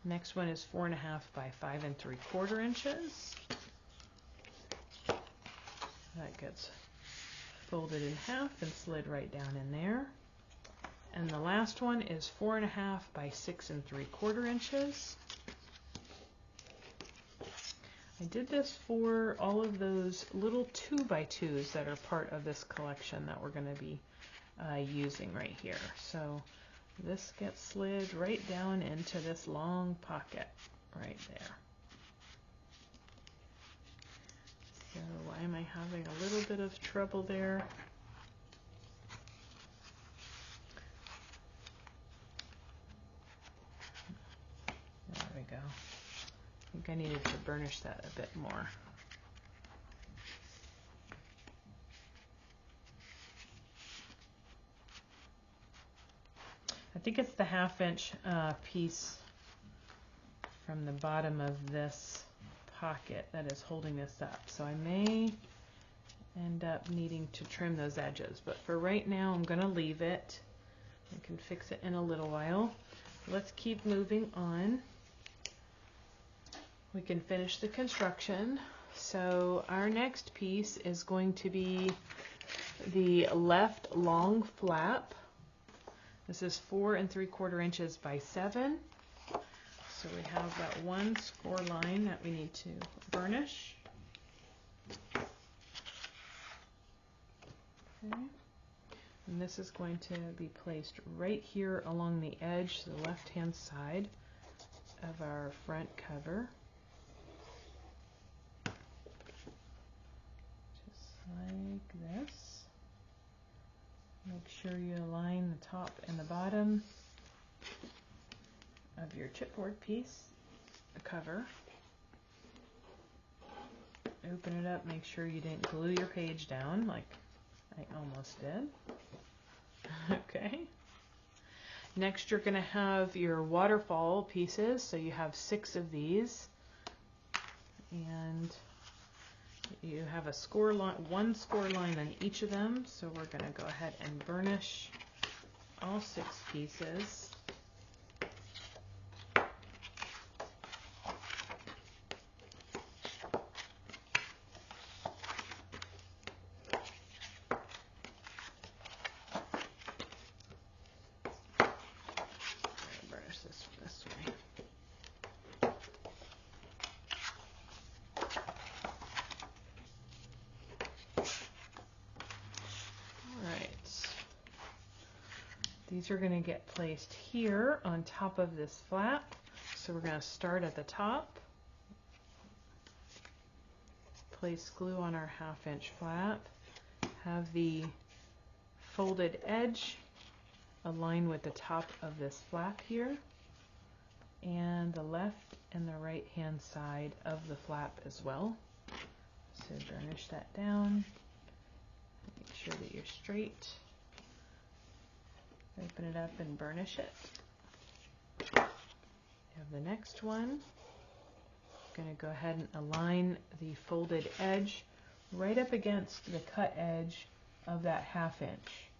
Next one is 4.5 by 5 3/4 inches. That gets folded in half and slid right down in there. And the last one is 4.5 by 6 3/4 inches. I did this for all of those little 2x2s that are part of this collection that we're going to be using right here. So this gets slid right down into this long pocket right there. So why am I having a little bit of trouble there? There we go. I think I needed to burnish that a bit more. I think it's the 1/2 inch piece from the bottom of this pocket that is holding this up. So I may end up needing to trim those edges, but for right now I'm going to leave it. I can fix it in a little while. Let's keep moving on. We can finish the construction. So our next piece is going to be the left long flap. This is 4 3/4 inches by 7. So we have that one score line that we need to burnish. Okay. And this is going to be placed right here along the edge, the left-hand side of our front cover. Like this. Make sure you align the top and the bottom of your chipboard piece, the cover. Open it up, make sure you didn't glue your page down like I almost did. Okay. Next you're going to have your waterfall pieces, so you have 6 of these. And you have a score line, one score line on each of them, so we're going to go ahead and burnish all 6 pieces. Burnish this way. These are going to get placed here on top of this flap. So we're going to start at the top, place glue on our 1/2 inch flap, have the folded edge align with the top of this flap here, and the left and the right hand side of the flap as well. So burnish that down, make sure that you're straight. Open it up and burnish it. You have the next one. I'm going to go ahead and align the folded edge right up against the cut edge of that 1/2 inch.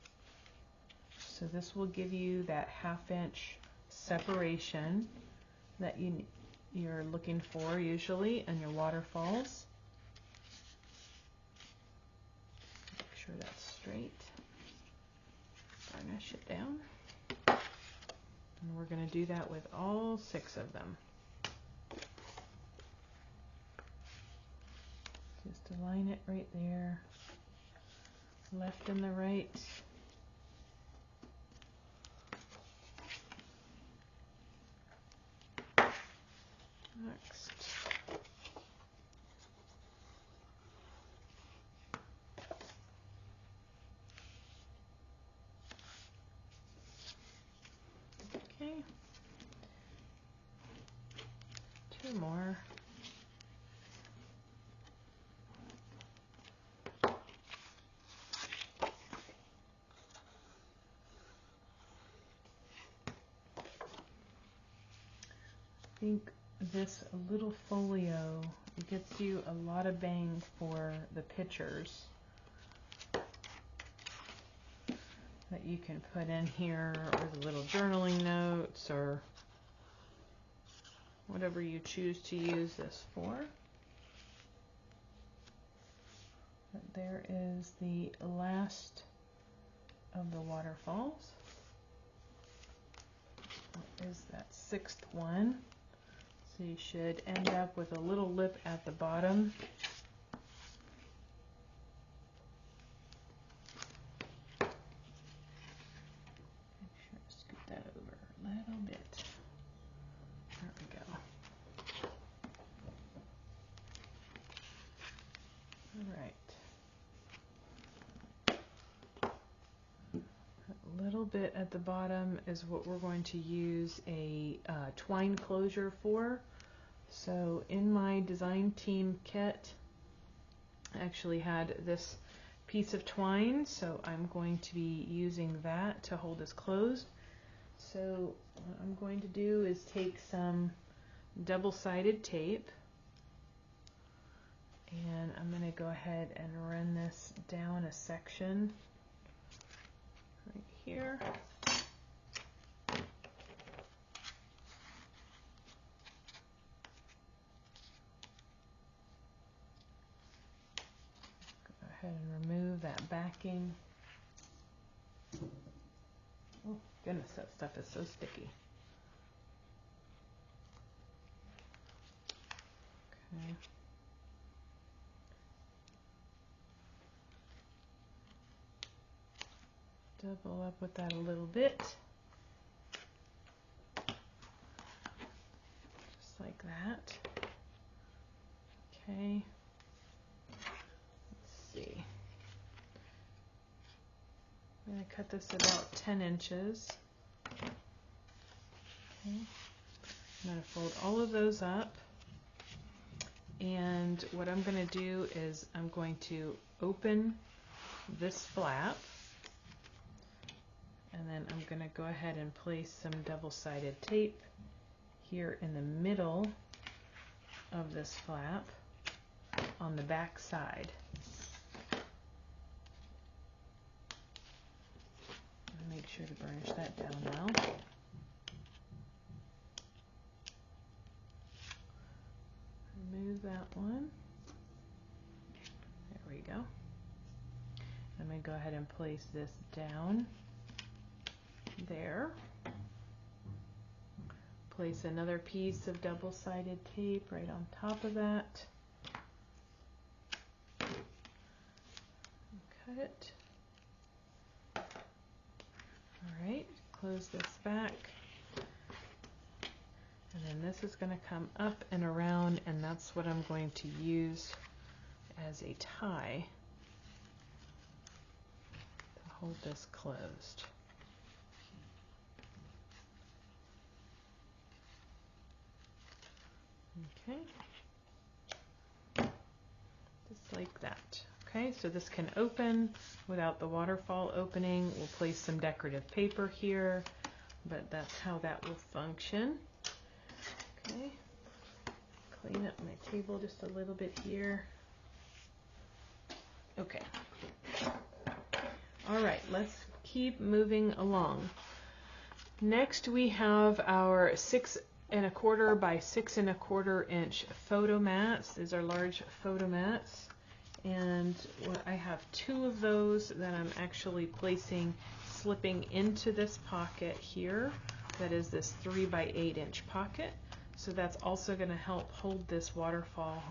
So this will give you that 1/2 inch separation that you're looking for usually in your waterfalls. Make sure that's straight. Burnish it down. And we're going to do that with all 6 of them. Just align it right there. Left and the right. Next. Okay. 2 more. I think this little folio gets you a lot of bang for the pictures that you can put in here, or the little journaling notes, or whatever you choose to use this for. But there is the last of the waterfalls. What is that sixth one? So you should end up with a little lip at the bottom. Make sure to scoot that over a little bit. There we go. All right. A little bit at the bottom is what we're going to use a twine closure for. So in my design team kit, I actually had this piece of twine, so I'm going to be using that to hold this closed. So what I'm going to do is take some double-sided tape, and I'm going to go ahead and run this down a section right here. Go ahead and remove that backing. Oh goodness, that stuff is so sticky. Okay. Double up with that a little bit. Just like that. Okay. Let's see. I'm going to cut this about 10 inches. Okay. I'm going to fold all of those up. And what I'm going to do is I'm going to open this flap. And then I'm going to go ahead and place some double-sided tape here in the middle of this flap on the back side. Make sure to burnish that down now. Remove that one. There we go. I'm going to go ahead and place this down there. Place another piece of double-sided tape right on top of that. Cut it. Alright, close this back. And then this is going to come up and around, and that's what I'm going to use as a tie to hold this closed. Okay, just like that. Okay, so this can open without the waterfall opening. We'll place some decorative paper here, but that's how that will function. Okay, clean up my table just a little bit here. Okay. All right, let's keep moving along. Next we have our 6 1/4 by 6 1/4 inch photo mats. These are large photo mats, and I have 2 of those that I'm actually slipping into this pocket here. That is this 3 by 8 inch pocket. So that's also going to help hold this waterfall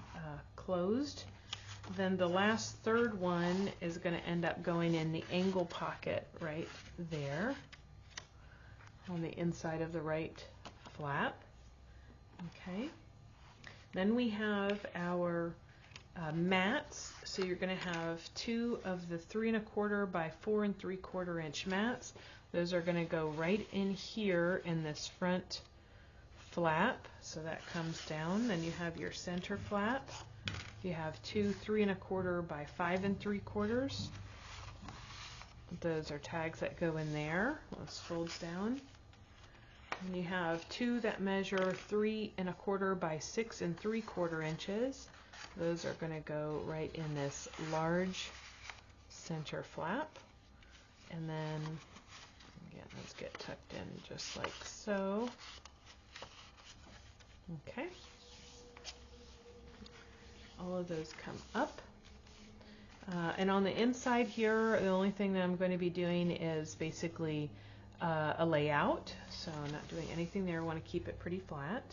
closed. Then the last third one is going to end up going in the angle pocket right there on the inside of the right flap. Okay. Then we have our mats. So you're going to have 2 of the 3 1/4 by 4 3/4 inch mats. Those are going to go right in here in this front flap. So that comes down. Then you have your center flap. You have 2 3 1/4 by 5 3/4. Those are tags that go in there. Those folds down. And you have 2 that measure 3 1/4 by 6 3/4 inches. Those are going to go right in this large center flap. And then again, those get tucked in just like so. Okay. All of those come up. And on the inside here, the only thing that I'm going to be doing is basically a layout. So I'm not doing anything there. I want to keep it pretty flat.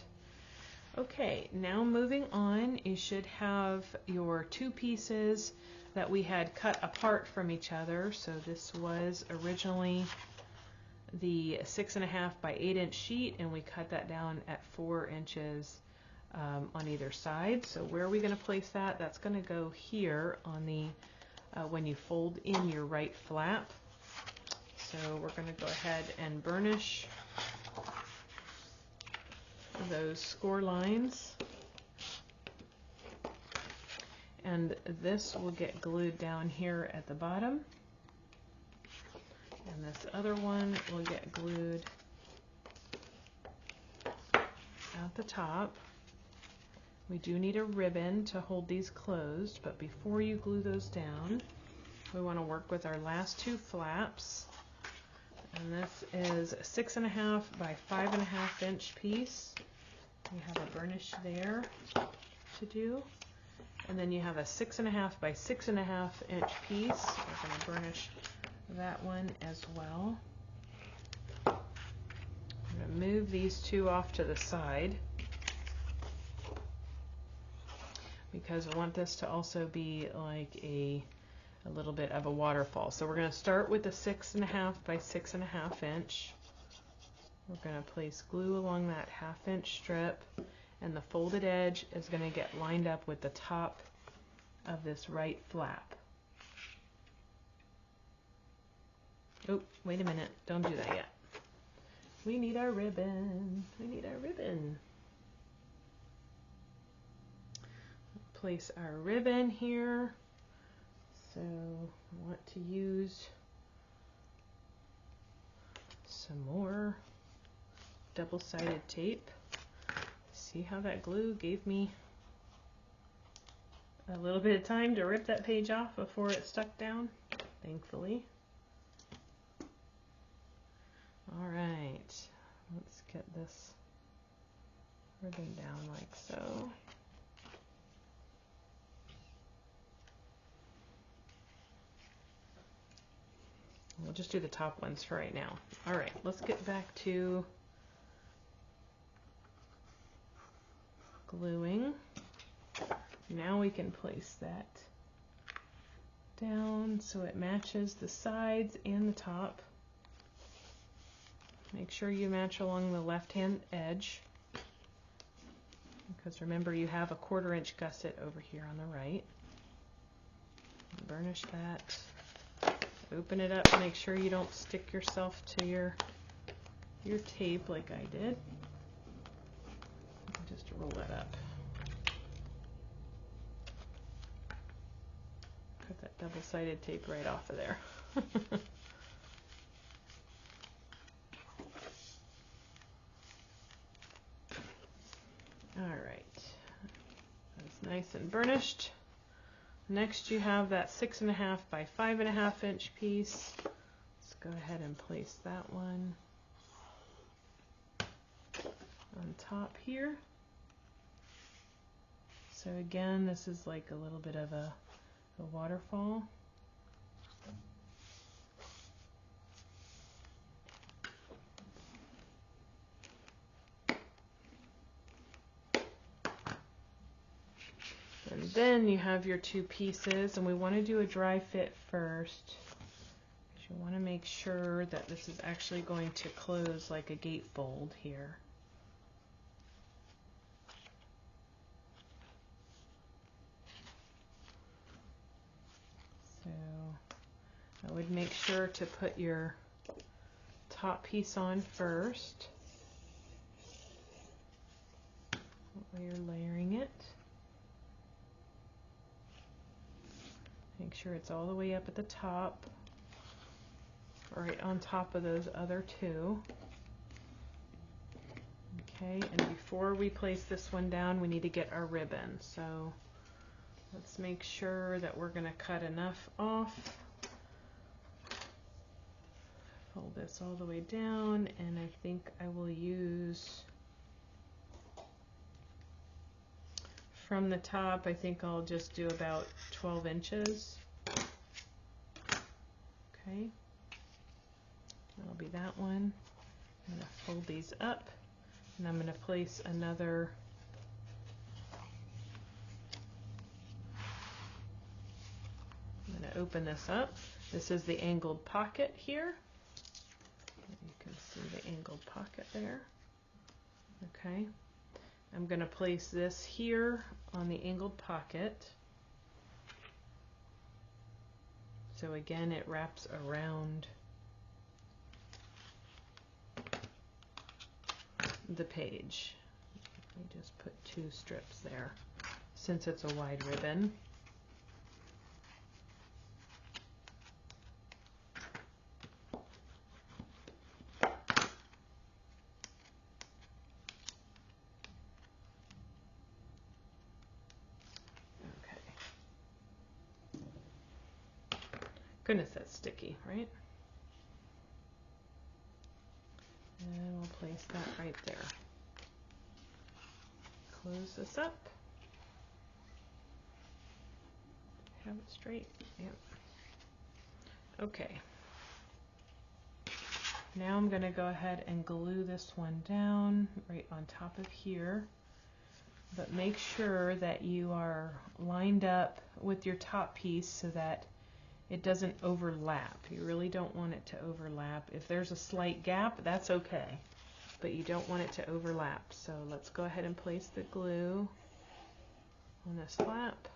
Okay, now moving on, you should have your two pieces that we had cut apart from each other. So this was originally the 6.5 by 8 inch sheet, and we cut that down at 4 inches on either side. So where are we going to place that? That's going to go here on the when you fold in your right flap. So we're going to go ahead and burnish those score lines, and this will get glued down here at the bottom, and this other one will get glued at the top. We do need a ribbon to hold these closed, but before you glue those down, we want to work with our last two flaps. And this is a 6.5 by 5.5 inch piece. You have a burnish there to do. And then you have a 6.5 by 6.5 inch piece. We're going to burnish that one as well. I'm going to move these two off to the side, because I want this to also be like a little bit of a waterfall. So we're going to start with the 6.5 by 6.5 inch. We're going to place glue along that 1/2 inch strip, and the folded edge is going to get lined up with the top of this right flap. Oh, wait a minute, don't do that yet. We need our ribbon. We need our ribbon. Place our ribbon here. So I want to use some more double-sided tape. See how that glue gave me a little bit of time to rip that page off before it stuck down, thankfully. All right, let's get this ribbon down like so. We'll just do the top ones for right now. All right, let's get back to gluing. Now we can place that down so it matches the sides and the top. Make sure you match along the left-hand edge, because remember you have a 1/4 inch gusset over here on the right. Burnish that. Open it up, make sure you don't stick yourself to your tape like I did. Just roll that up. Cut that double-sided tape right off of there. All right, that's nice and burnished. Next you have that 6.5 by 5.5 inch piece. Let's go ahead and place that one on top here. So again, this is like a little bit of a waterfall. And then you have your two pieces, and we want to do a dry fit first, because you want to make sure that this is actually going to close like a gatefold here. So I would make sure to put your top piece on first while you're layering it. Make sure it's all the way up at the top, right on top of those other two. Okay, and before we place this one down, we need to get our ribbon. So let's make sure that we're going to cut enough off. Fold this all the way down, and I think I will use from the top, I think I'll just do about 12 inches. Okay, that'll be that one. I'm going to fold these up, and I'm going to place another I'm going to open this up. This is the angled pocket here. You can see the angled pocket there. Okay, I'm going to place this here on the angled pocket. So again, it wraps around the page. We just put 2 strips there since it's a wide ribbon. Goodness, that's sticky, right? And we'll place that right there. Close this up. Have it straight. Yep. Okay. Now I'm going to go ahead and glue this one down right on top of here. But make sure that you are lined up with your top piece so that it doesn't overlap. You really don't want it to overlap. If there's a slight gap, that's okay, but you don't want it to overlap. So let's go ahead and place the glue on this flap,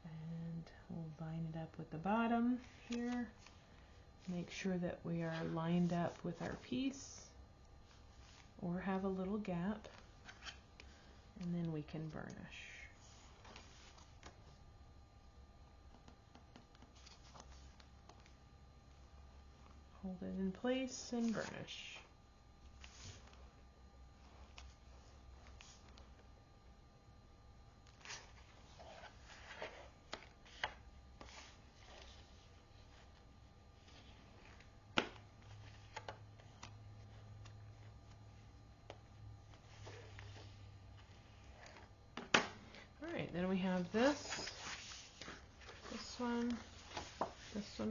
and we'll line it up with the bottom here. Make sure that we are lined up with our piece or have a little gap, and then we can burnish. Hold it in place and burnish. Alright, then we have this one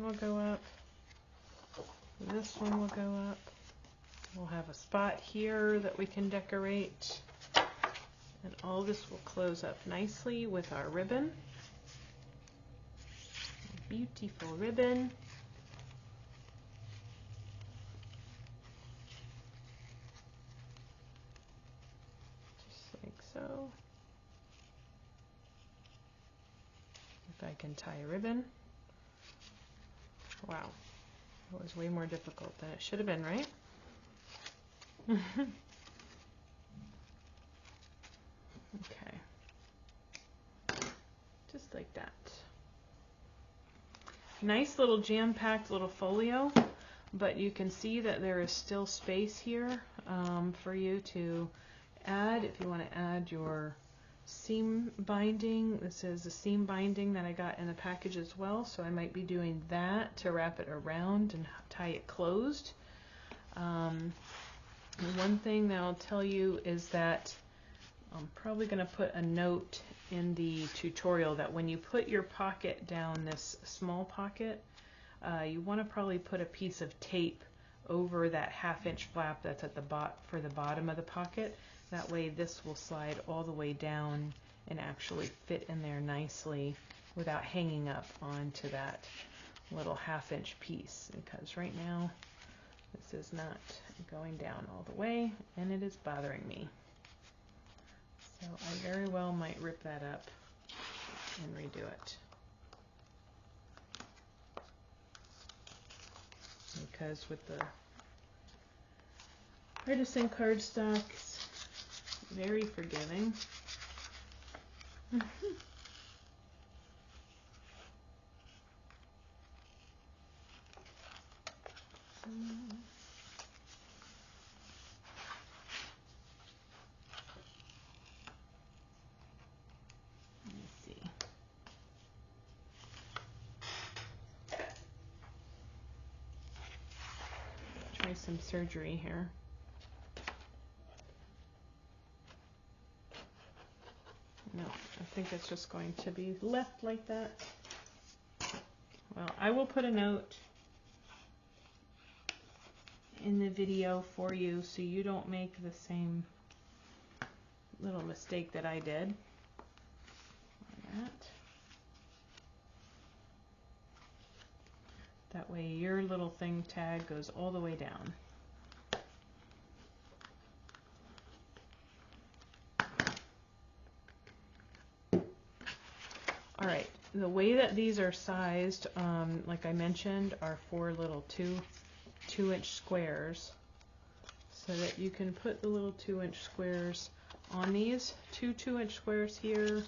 will go up. This one will go up. We'll have a spot here that we can decorate. And all this will close up nicely with our ribbon. A beautiful ribbon. Just like so. If I can tie a ribbon. Wow. That was way more difficult than it should have been, right? Okay. Just like that. Nice little jam-packed little folio, but you can see that there is still space here for you to add. If you want to add your seam binding, this is a seam binding that I got in the package as well, so I might be doing that to wrap it around and tie it closed. One thing that I'll tell you is that I'm probably going to put a note in the tutorial that when you put your pocket down, this small pocket, you want to probably put a piece of tape over that 1/2 inch flap that's at the for the bottom of the pocket. That way this will slide all the way down and actually fit in there nicely without hanging up onto that little 1/2 inch piece, because right now this is not going down all the way and it is bothering me. So I very well might rip that up and redo it, because with the artisan cardstock, it's very forgiving. Some surgery here. No, I think it's just going to be left like that. Well, I will put a note in the video for you so you don't make the same little mistake that I did. Like that. That way your little thing tag goes all the way down. All right, the way that these are sized, like I mentioned, are 4 little 2-inch squares, so that you can put the little 2-inch squares on these 2-inch squares here.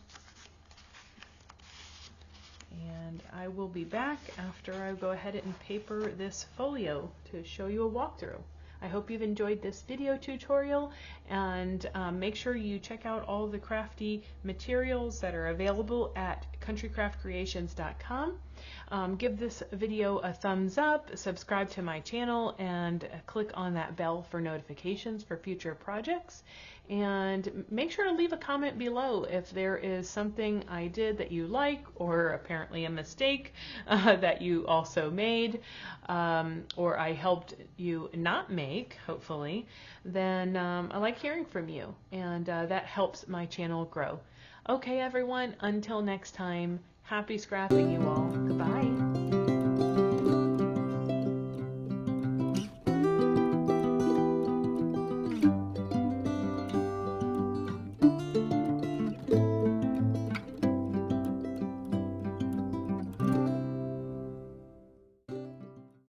And I will be back after I go ahead and paper this folio to show you a walkthrough. I hope you've enjoyed this video tutorial, and make sure you check out all the crafty materials that are available at countrycraftcreations.com. Give this video a thumbs up, subscribe to my channel, and click on that bell for notifications for future projects. And make sure to leave a comment below if there is something I did that you like, or apparently a mistake that you also made, or I helped you not make, hopefully. Then I like hearing from you, and that helps my channel grow. Okay, everyone, until next time, happy scrapping, you all. Goodbye.